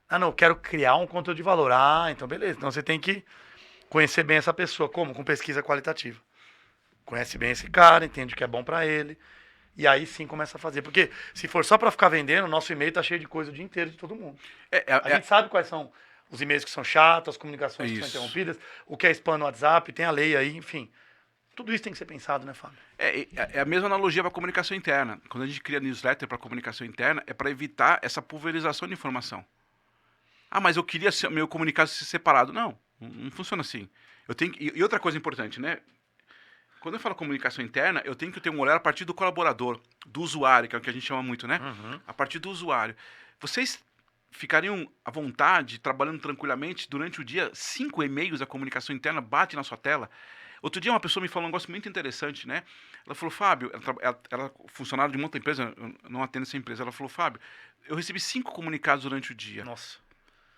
Não, eu quero criar um conteúdo de valor. Então beleza. Então você tem que conhecer bem essa pessoa. Como? Com pesquisa qualitativa. Conhece bem esse cara, entende o que é bom para ele. E aí sim começa a fazer. Porque se for só para ficar vendendo, o nosso e-mail tá cheio de coisa o dia inteiro de todo mundo. A gente sabe quais são os e-mails que são chatos, as comunicações que são interrompidas, o que é spam no WhatsApp, tem a lei aí, enfim. Tudo isso tem que ser pensado, né, Fábio? É a mesma analogia para a comunicação interna. Quando a gente cria newsletter para comunicação interna, é para evitar essa pulverização de informação. Mas eu queria meu comunicado ser separado. Não funciona assim. E outra coisa importante, né? Quando eu falo comunicação interna, eu tenho que ter um olhar a partir do colaborador, do usuário, que é o que a gente chama muito, né? Uhum. A partir do usuário. Vocês ficariam à vontade, trabalhando tranquilamente durante o dia, 5 e-mails, a comunicação interna bate na sua tela? Outro dia uma pessoa me falou um negócio muito interessante, né? Ela falou, Fábio, ela é funcionária de uma outra empresa, eu não atendo essa empresa. Ela falou, Fábio, eu recebi 5 comunicados durante o dia. Nossa.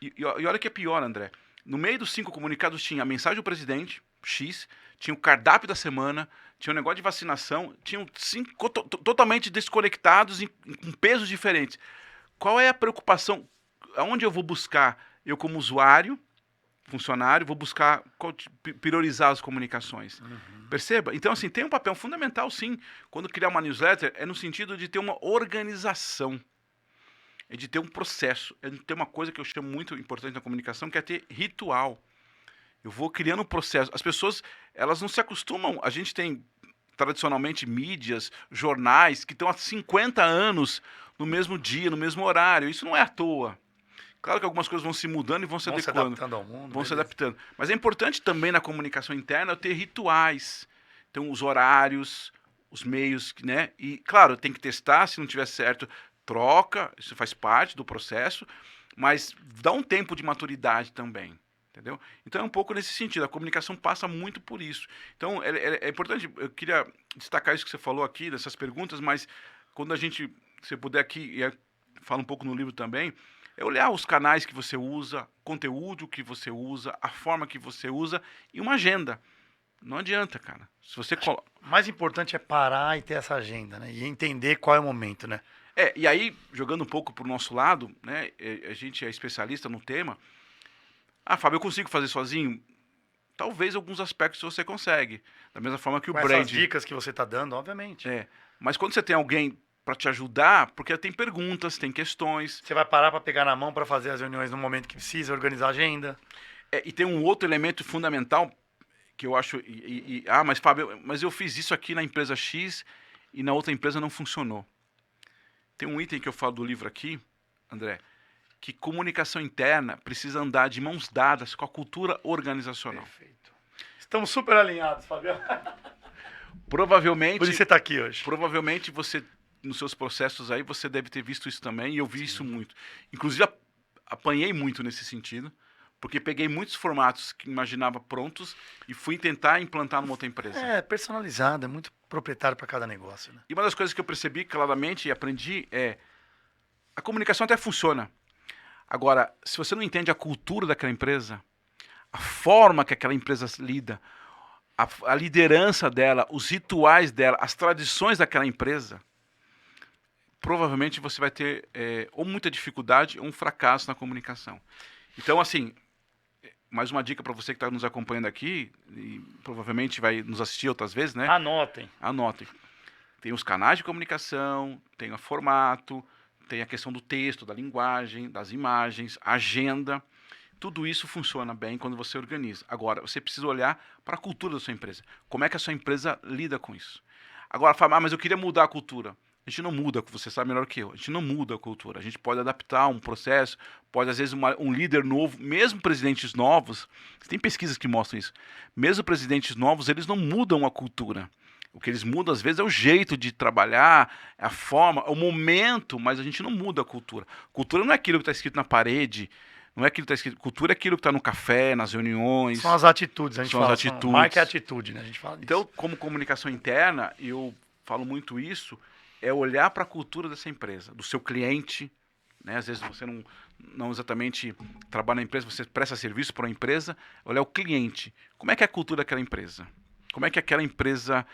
E olha que é pior, André. No meio dos 5 comunicados tinha a mensagem do presidente, X, tinha o cardápio da semana, tinha o negócio de vacinação, tinham 5 totalmente desconectados, com pesos diferentes. Qual é a preocupação? Aonde eu vou buscar? Eu como usuário, funcionário, vou buscar priorizar as comunicações. Uhum. Perceba? Então, assim, tem um papel fundamental, sim, quando criar uma newsletter, é no sentido de ter uma organização. É de ter um processo, é de ter uma coisa que eu chamo muito importante na comunicação, que é ter ritual. Eu vou criando um processo. As pessoas, elas não se acostumam. A gente tem, tradicionalmente, mídias, jornais, que estão há 50 anos no mesmo dia, no mesmo horário. Isso não é à toa. Claro que algumas coisas vão se mudando e vão se adequando. Vão se adaptando ao mundo. Vão se adaptando. Mas é importante também na comunicação interna eu ter rituais. Então, os horários, os meios, né? E, claro, tem que testar, se não tiver certo, troca, isso faz parte do processo, mas dá um tempo de maturidade também, entendeu? Então é um pouco nesse sentido, a comunicação passa muito por isso. Então é importante, eu queria destacar isso que você falou aqui, dessas perguntas, mas quando se você puder aqui, e fala um pouco no livro também, é olhar os canais que você usa, conteúdo que você usa, a forma que você usa e uma agenda. Não adianta, cara. Se você O mais importante é parar e ter essa agenda, né? E entender qual é o momento, né? E aí, jogando um pouco para o nosso lado, né, a gente é especialista no tema. Fábio, eu consigo fazer sozinho? Talvez alguns aspectos você consegue. Da mesma forma que o Com brand. essas dicas que você está dando, obviamente. Mas quando você tem alguém para te ajudar, porque tem perguntas, tem questões. Você vai parar para pegar na mão para fazer as reuniões no momento que precisa, organizar a agenda. E tem um outro elemento fundamental que eu acho. Mas Fábio, mas eu fiz isso aqui na empresa X e na outra empresa não funcionou. Tem um item que eu falo do livro aqui, André, que comunicação interna precisa andar de mãos dadas com a cultura organizacional. Perfeito. Estamos super alinhados, Fabiano. Provavelmente. Por isso você está aqui hoje. Provavelmente você, nos seus processos aí, você deve ter visto isso também, e eu vi isso muito. Inclusive, apanhei muito nesse sentido, porque peguei muitos formatos que imaginava prontos e fui tentar implantar numa outra empresa. Personalizado, é muito proprietário para cada negócio, né? E uma das coisas que eu percebi claramente e aprendi é a comunicação até funciona. Agora, se você não entende a cultura daquela empresa, a forma que aquela empresa lida, a liderança dela, os rituais dela, as tradições daquela empresa, provavelmente você vai ter ou muita dificuldade ou um fracasso na comunicação. Então, assim, mais uma dica para você que está nos acompanhando aqui, e provavelmente vai nos assistir outras vezes, né? Anotem. Tem os canais de comunicação, tem o formato, tem a questão do texto, da linguagem, das imagens, agenda. Tudo isso funciona bem quando você organiza. Agora, você precisa olhar para a cultura da sua empresa. Como é que a sua empresa lida com isso? Agora, fala, mas eu queria mudar a cultura. A gente não muda, você sabe melhor que eu. A gente não muda a cultura. A gente pode adaptar um processo, pode, às vezes, um líder novo, mesmo presidentes novos, tem pesquisas que mostram isso, mesmo presidentes novos, eles não mudam a cultura. O que eles mudam, às vezes, é o jeito de trabalhar, a forma, o momento, mas a gente não muda a cultura. Cultura não é aquilo que está escrito na parede, não é aquilo que está escrito. Cultura é aquilo que está no café, nas reuniões. São as atitudes, a gente fala. As atitudes. Marca é atitude, né? A gente fala disso. Então, como comunicação interna, eu falo muito isso, é olhar para a cultura dessa empresa, do seu cliente, né? Às vezes você não exatamente trabalha na empresa, você presta serviço para uma empresa, olhar o cliente. Como é que é a cultura daquela empresa? Como é que aquela empresa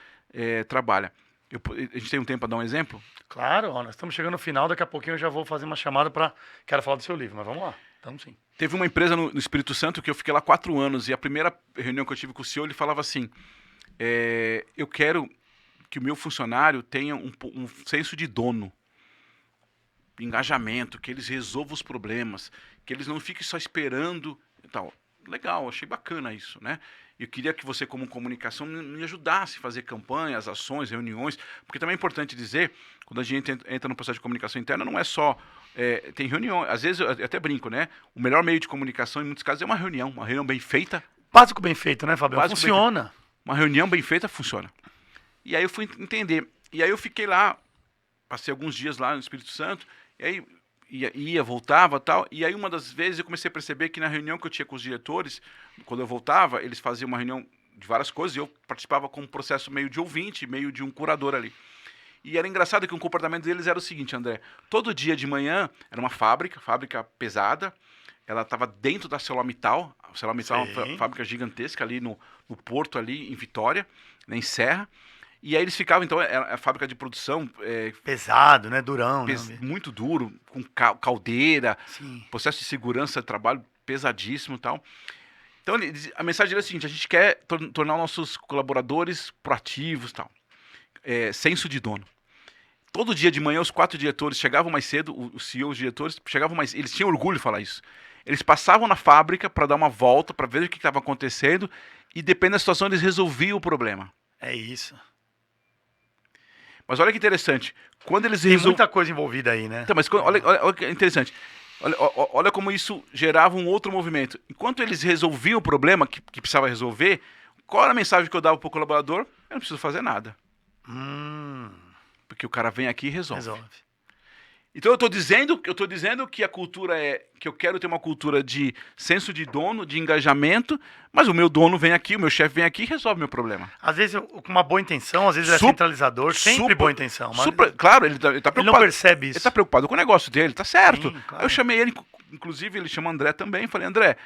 trabalha? A gente tem um tempo para dar um exemplo? Claro, nós estamos chegando no final, daqui a pouquinho eu já vou fazer uma chamada para... Quero falar do seu livro, mas vamos lá. Estamos sim. Teve uma empresa no Espírito Santo que eu fiquei lá 4 anos e a primeira reunião que eu tive com o CEO, ele falava assim, eu quero que o meu funcionário tenha um senso de dono, engajamento, que eles resolvam os problemas, que eles não fiquem só esperando e tal. Legal, achei bacana isso, né? Eu queria que você, como comunicação, me ajudasse a fazer campanhas, ações, reuniões, porque também é importante dizer, quando a gente entra no processo de comunicação interna, não é só... tem reunião, às vezes eu até brinco, né? O melhor meio de comunicação, em muitos casos, é uma reunião bem feita. Básico bem feito, né, Fabiano? Funciona. Uma reunião bem feita funciona. E aí eu fui entender. E aí eu fiquei lá, passei alguns dias lá no Espírito Santo, e aí ia, voltava tal. E aí uma das vezes eu comecei a perceber que na reunião que eu tinha com os diretores, quando eu voltava, eles faziam uma reunião de várias coisas e eu participava com um processo meio de ouvinte, meio de um curador ali. E era engraçado que o comportamento deles era o seguinte, André. Todo dia de manhã, era uma fábrica pesada, ela estava dentro da ArcelorMittal. A ArcelorMittal é uma fábrica gigantesca ali no porto, ali em Vitória, né, em Serra. E aí eles ficavam, então, a fábrica de produção... pesado, né? Durão. Muito duro, com caldeira, Sim. Processo de segurança de trabalho pesadíssimo e tal. Então, a mensagem era a seguinte, a gente quer tornar nossos colaboradores proativos e tal. Senso de dono. Todo dia de manhã, os 4 diretores chegavam mais cedo, o CEO, os diretores, chegavam mais... Eles tinham orgulho de falar isso. Eles passavam na fábrica para dar uma volta, para ver o que estava acontecendo, e dependendo da situação, eles resolviam o problema. É isso. Mas olha que interessante. Quando eles Tem muita coisa envolvida aí, né? Então, mas olha que interessante. Olha como isso gerava um outro movimento. Enquanto eles resolviam o problema que precisava resolver, qual era a mensagem que eu dava para o colaborador? Eu não preciso fazer nada. Porque o cara vem aqui e resolve. Então eu estou dizendo que a cultura que eu quero ter uma cultura de senso de dono, de engajamento, mas o meu dono vem aqui, o meu chefe vem aqui e resolve meu problema. Às vezes com uma boa intenção, às vezes é centralizador, sempre boa intenção. Mas claro, ele tá preocupado. Ele não percebe isso. Ele está preocupado com o negócio dele, tá certo. Sim, claro. Aí eu chamei ele, inclusive ele chama André também, falei, André,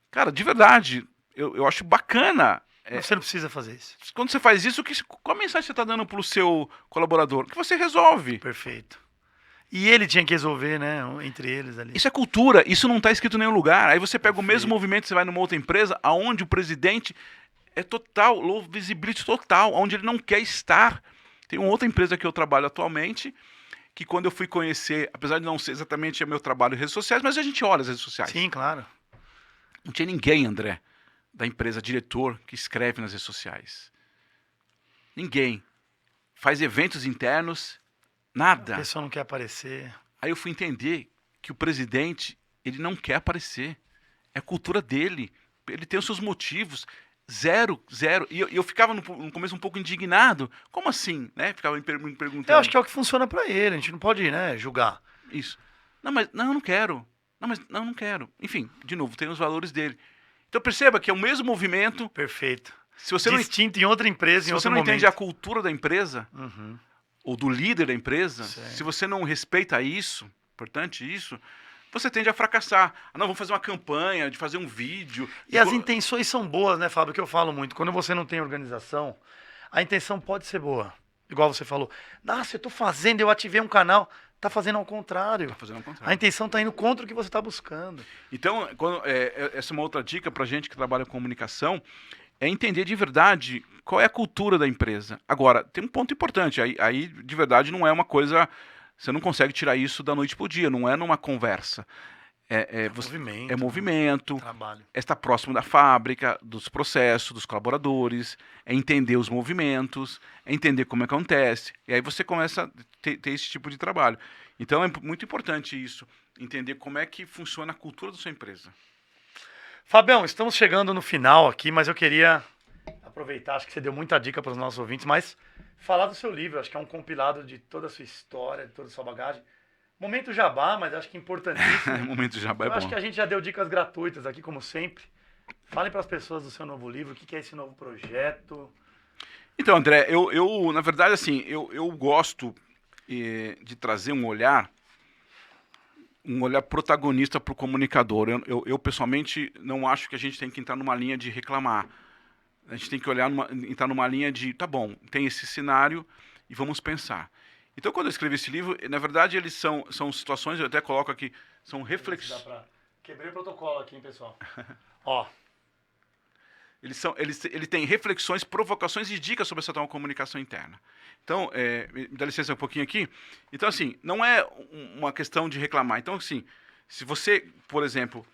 cara, de verdade, eu acho bacana. Você não precisa fazer isso. Quando você faz isso, qual a mensagem você está dando para o seu colaborador? Que você resolve. Perfeito. E ele tinha que resolver, né? Entre eles ali. Isso é cultura, isso não está escrito em nenhum lugar. Aí você pega o mesmo movimento, você vai numa outra empresa, aonde o presidente é total, low visibility total, onde ele não quer estar. Tem uma outra empresa que eu trabalho atualmente, que quando eu fui conhecer, apesar de não ser exatamente o meu trabalho em redes sociais, mas a gente olha as redes sociais. Sim, claro. Não tinha ninguém, André, da empresa, diretor, que escreve nas redes sociais. Ninguém. Faz eventos internos, nada. A pessoa não quer aparecer. Aí eu fui entender que o presidente, ele não quer aparecer. É a cultura dele. Ele tem os seus motivos. Zero. E eu ficava no começo um pouco indignado. Como assim? Né? Ficava me perguntando. Eu acho que é o que funciona pra ele. A gente não pode, né, julgar. Isso. Não, eu não quero. Não, não quero. Enfim, de novo, tem os valores dele. Então perceba que é o mesmo movimento. Perfeito. Se você Distinto em outra empresa, em outro momento. Se você não entende a cultura da empresa, ou do líder da empresa, Sim. se você não respeita isso, importante isso, você tende a fracassar. Ah, não, vamos fazer uma campanha, de fazer um vídeo. E as intenções são boas, né, Fábio? Que eu falo muito. Quando você não tem organização, a intenção pode ser boa. Igual você falou. Nossa, eu tô fazendo, eu ativei um canal. Tá fazendo ao contrário. Tá fazendo ao contrário. A intenção tá indo contra o que você tá buscando. Então, essa é uma outra dica pra gente que trabalha com comunicação, é entender de verdade qual é a cultura da empresa. Agora, tem um ponto importante. Aí de verdade, não é uma coisa... Você não consegue tirar isso da noite pro dia. Não é numa conversa. Movimento. É movimento. Trabalho. É estar próximo da fábrica, dos processos, dos colaboradores. É entender os movimentos. É entender como acontece. E aí você começa a ter esse tipo de trabalho. Então é muito importante isso. Entender como é que funciona a cultura da sua empresa. Fabião, estamos chegando no final aqui, mas eu queria aproveitar, acho que você deu muita dica para os nossos ouvintes, mas falar do seu livro, acho que é um compilado de toda a sua história, de toda a sua bagagem. Momento jabá, mas acho que importantíssimo. Momento jabá é eu bom. acho que a gente já deu dicas gratuitas aqui, como sempre. Falem para as pessoas do seu novo livro, o que é esse novo projeto. Então, André, eu na verdade, assim, eu gosto de trazer um olhar protagonista para o comunicador. Eu, pessoalmente, não acho que a gente tem que entrar numa linha de reclamar. A gente tem que entrar numa linha de, tá bom, tem esse cenário e vamos pensar. Então, quando eu escrevi esse livro, na verdade, eles são situações, eu até coloco aqui, são reflexões. Quebrei o protocolo aqui, hein, pessoal. Ó. Ele tem reflexões, provocações e dicas sobre essa tal comunicação interna. Então, me dá licença um pouquinho aqui. Então, assim, não é uma questão de reclamar. Então, assim, se você, por exemplo,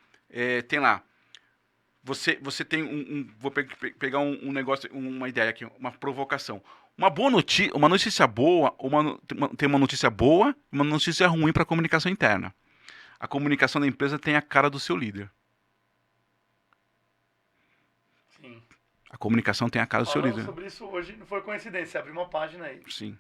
tem lá, você tem vou pegar um negócio, uma ideia aqui, uma provocação. Uma notícia boa, tem uma notícia boa e uma notícia ruim para a comunicação interna. A comunicação da empresa tem a cara do seu líder. Sim. A comunicação tem a cara do seu líder. Sobre isso hoje, não foi coincidência, você abriu uma página aí. Sim.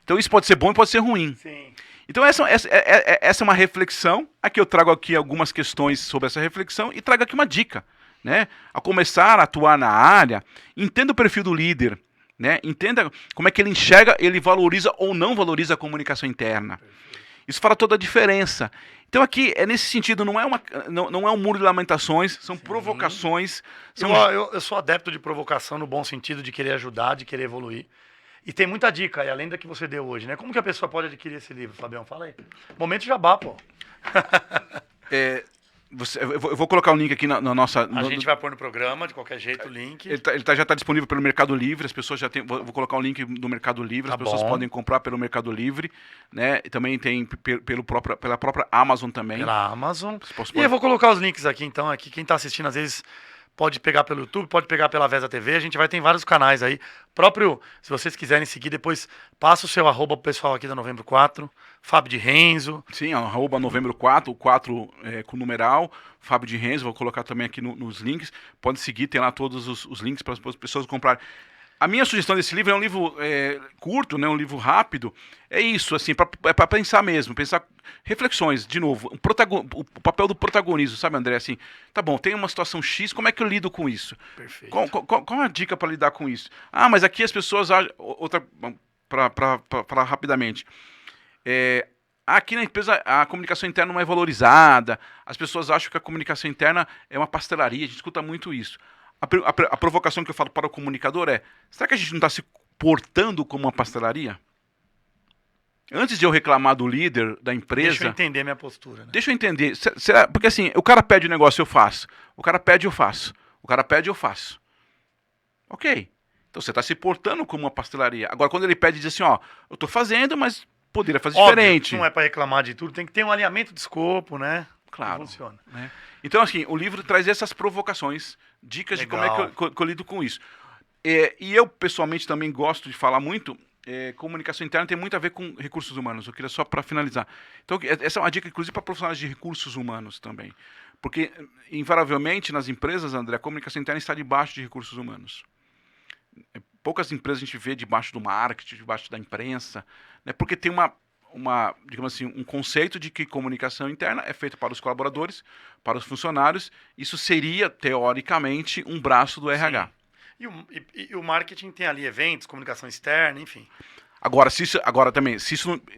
Então isso pode ser bom e pode ser ruim. Sim. Então essa é uma reflexão. Aqui eu trago aqui algumas questões sobre essa reflexão e trago aqui uma dica. Né? Ao começar a atuar na área, entenda o perfil do líder. Né? Entenda como é que ele enxerga, ele valoriza ou não valoriza a comunicação interna. Perfeito. Isso faz toda a diferença. Então aqui, nesse sentido, não é um muro de lamentações, são Sim. provocações. Eu sou adepto de provocação no bom sentido, de querer ajudar, de querer evoluir. E tem muita dica aí, além da que você deu hoje, né? Como que a pessoa pode adquirir esse livro, Fabião? Fala aí. Momento jabá, pô. Eu vou colocar o link aqui na nossa... A gente vai pôr no programa, de qualquer jeito, o link. Ele já está disponível pelo Mercado Livre, as pessoas já têm... Vou colocar o link do Mercado Livre, as pessoas podem comprar pelo Mercado Livre, né? E também tem pela própria Amazon também. Pela Amazon. E eu vou colocar os links aqui, então, aqui quem está assistindo, às vezes... Pode pegar pelo YouTube, pode pegar pela Vesa TV, a gente vai ter vários canais aí. Próprio, se vocês quiserem seguir, depois passa o seu arroba pro pessoal aqui da Novembro 4, Fábio de Renzo. Sim, arroba Novembro 4, o 4 com numeral, Fábio de Renzo, vou colocar também aqui nos links. Pode seguir, tem lá todos os links para as pessoas comprarem. A minha sugestão desse livro é um livro curto, né, um livro rápido. É isso, assim, para pensar mesmo, pensar reflexões, de novo, o papel do protagonismo, sabe, André? Assim, tá bom, tem uma situação X, como é que eu lido com isso? Perfeito. Qual a dica para lidar com isso? Ah, mas aqui as pessoas... Para rapidamente. Aqui na empresa a comunicação interna não é valorizada, as pessoas acham que a comunicação interna é uma pastelaria, a gente escuta muito isso. A provocação que eu falo para o comunicador é: será que a gente não está se portando como uma pastelaria? Antes de eu reclamar do líder da empresa... Deixa eu entender minha postura. Né? Deixa eu entender. Porque assim, o cara pede o negócio, eu faço. O cara pede, eu faço. O cara pede, eu faço. Ok. Então você está se portando como uma pastelaria. Agora, quando ele pede, diz assim, ó, eu estou fazendo, mas poderia fazer Óbvio, diferente. Não é para reclamar de tudo, tem que ter um alinhamento de escopo, né? Claro. Funciona. Né? Então, assim, o livro traz essas provocações, dicas Legal. de como é que eu lido com isso. E eu, pessoalmente, também gosto de falar muito. Comunicação interna tem muito a ver com recursos humanos. Eu queria só para finalizar. Então, essa é uma dica, inclusive, para profissionais de recursos humanos também. Porque, invariavelmente, nas empresas, André, a comunicação interna está debaixo de recursos humanos. Poucas empresas a gente vê debaixo do marketing, debaixo da imprensa, né? Porque tem digamos assim, um conceito de que comunicação interna é feita para os colaboradores, para os funcionários. Isso seria, teoricamente, um braço do RH. Sim. E o marketing tem ali eventos, comunicação externa, enfim. Agora, se isso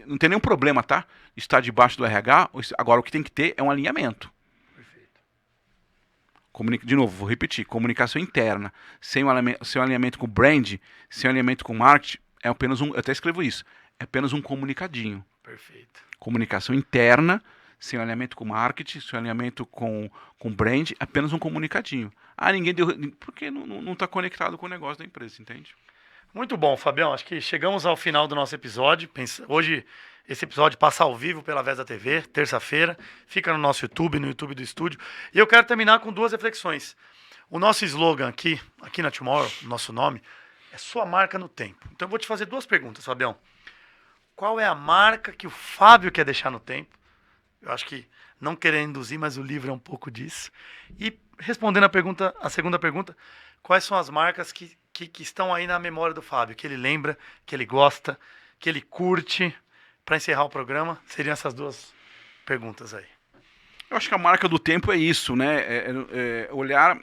não tem nenhum problema, tá? Está debaixo do RH, agora o que tem que ter é um alinhamento. Perfeito. De novo, vou repetir, comunicação interna, sem um alinhamento com o brand, sem um alinhamento com o marketing, é apenas eu até escrevo isso, é apenas um comunicadinho. Perfeito. Comunicação interna, sem um alinhamento com o marketing, sem um alinhamento com o brand, é apenas um comunicadinho. Ninguém deu... Porque não está conectado com o negócio da empresa, entende? Muito bom, Fabião. Acho que chegamos ao final do nosso episódio. Hoje, esse episódio passa ao vivo pela Vesa TV, terça-feira. Fica no nosso YouTube, no YouTube do estúdio. E eu quero terminar com 2 reflexões. O nosso slogan aqui na Tomorrow, nosso nome, é sua marca no tempo. Então eu vou te fazer 2 perguntas, Fabião. Qual é a marca que o Fábio quer deixar no tempo? Eu acho que não querendo induzir, mas o livro é um pouco disso. E respondendo a segunda pergunta, quais são as marcas que estão aí na memória do Fábio, que ele lembra, que ele gosta, que ele curte? Para encerrar o programa, seriam essas 2 perguntas aí. Eu acho que a marca do tempo é isso, né? Olhar,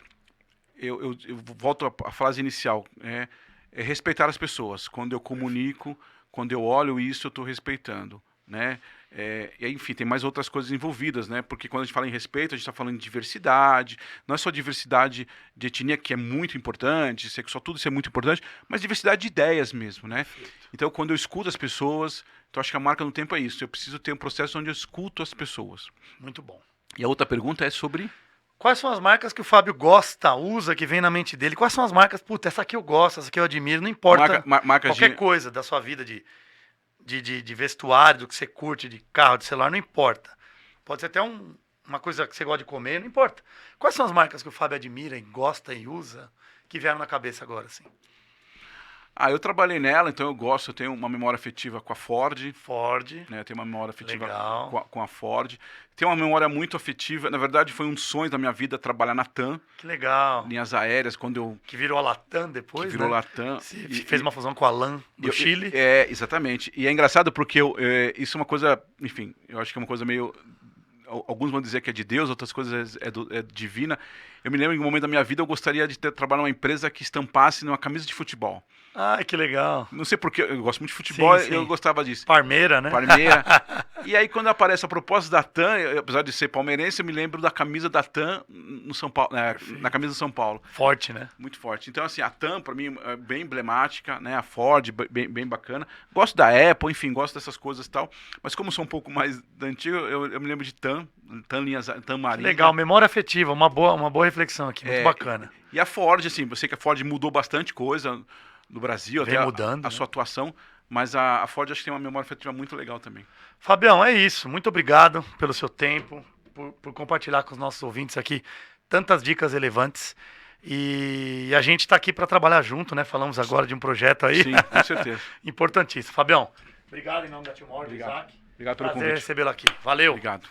eu volto à frase inicial, é respeitar as pessoas. Quando eu comunico, quando eu olho isso, eu estou respeitando, né? E aí, enfim, tem mais outras coisas envolvidas, né? Porque quando a gente fala em respeito, a gente está falando de diversidade. Não é só diversidade de etnia, que é muito importante, sexual, tudo isso é muito importante, mas diversidade de ideias mesmo, né? Perfeito. Então, quando eu escuto as pessoas, então acho que a marca no tempo é isso. Eu preciso ter um processo onde eu escuto as pessoas. Muito bom. E a outra pergunta é sobre... Quais são as marcas que o Fábio gosta, usa, que vem na mente dele? Quais são as marcas? Puta, essa aqui eu gosto, essa aqui eu admiro. Não importa qualquer coisa da sua vida de vestuário, do que você curte, de carro, de celular, não importa. Pode ser até uma coisa que você gosta de comer, não importa. Quais são as marcas que o Fábio admira e gosta e usa, que vieram na cabeça agora, assim? Eu trabalhei nela, então eu tenho uma memória afetiva com a Ford. Né, eu tenho uma memória afetiva com a Ford. Tenho uma memória muito afetiva, na verdade foi um sonho da minha vida trabalhar na TAM. Que legal. Linhas aéreas, quando eu... Que virou a Latam depois, que virou né? Latam. Fez uma fusão com a LAN do Chile. Exatamente. E é engraçado porque isso é uma coisa, enfim, eu acho que é uma coisa meio... Alguns vão dizer que é de Deus, outras coisas é divina. Eu me lembro que em um momento da minha vida eu gostaria de trabalhar numa empresa que estampasse numa camisa de futebol. Que legal. Não sei porquê, eu gosto muito de futebol, sim. Eu gostava disso. Parmeira, né? Parmeira. E aí quando aparece a proposta da TAM, apesar de ser palmeirense, eu me lembro da camisa da TAM no São Paulo, na camisa do São Paulo. Forte, né? Muito forte. Então assim, a TAM para mim é bem emblemática, né? A Ford, bem bacana. Gosto da Apple, enfim, gosto dessas coisas e tal. Mas como sou um pouco mais da antiga, eu me lembro de TAM Marinha. Legal, memória afetiva, uma boa reflexão aqui, muito bacana. E a Ford, assim, eu sei que a Ford mudou bastante coisa no Brasil, vem até mudando, a sua atuação, mas a Ford acho que tem uma memória afetiva muito legal também. Fabião, é isso. Muito obrigado pelo seu tempo, por compartilhar com os nossos ouvintes aqui tantas dicas relevantes. E a gente está aqui para trabalhar junto, né? Falamos agora de um projeto aí. Sim, com certeza. Importantíssimo. Fabião, obrigado em nome da Tomorrow, Isaac. Obrigado pelo convite. convite. Recebê-lo aqui. Valeu. Obrigado.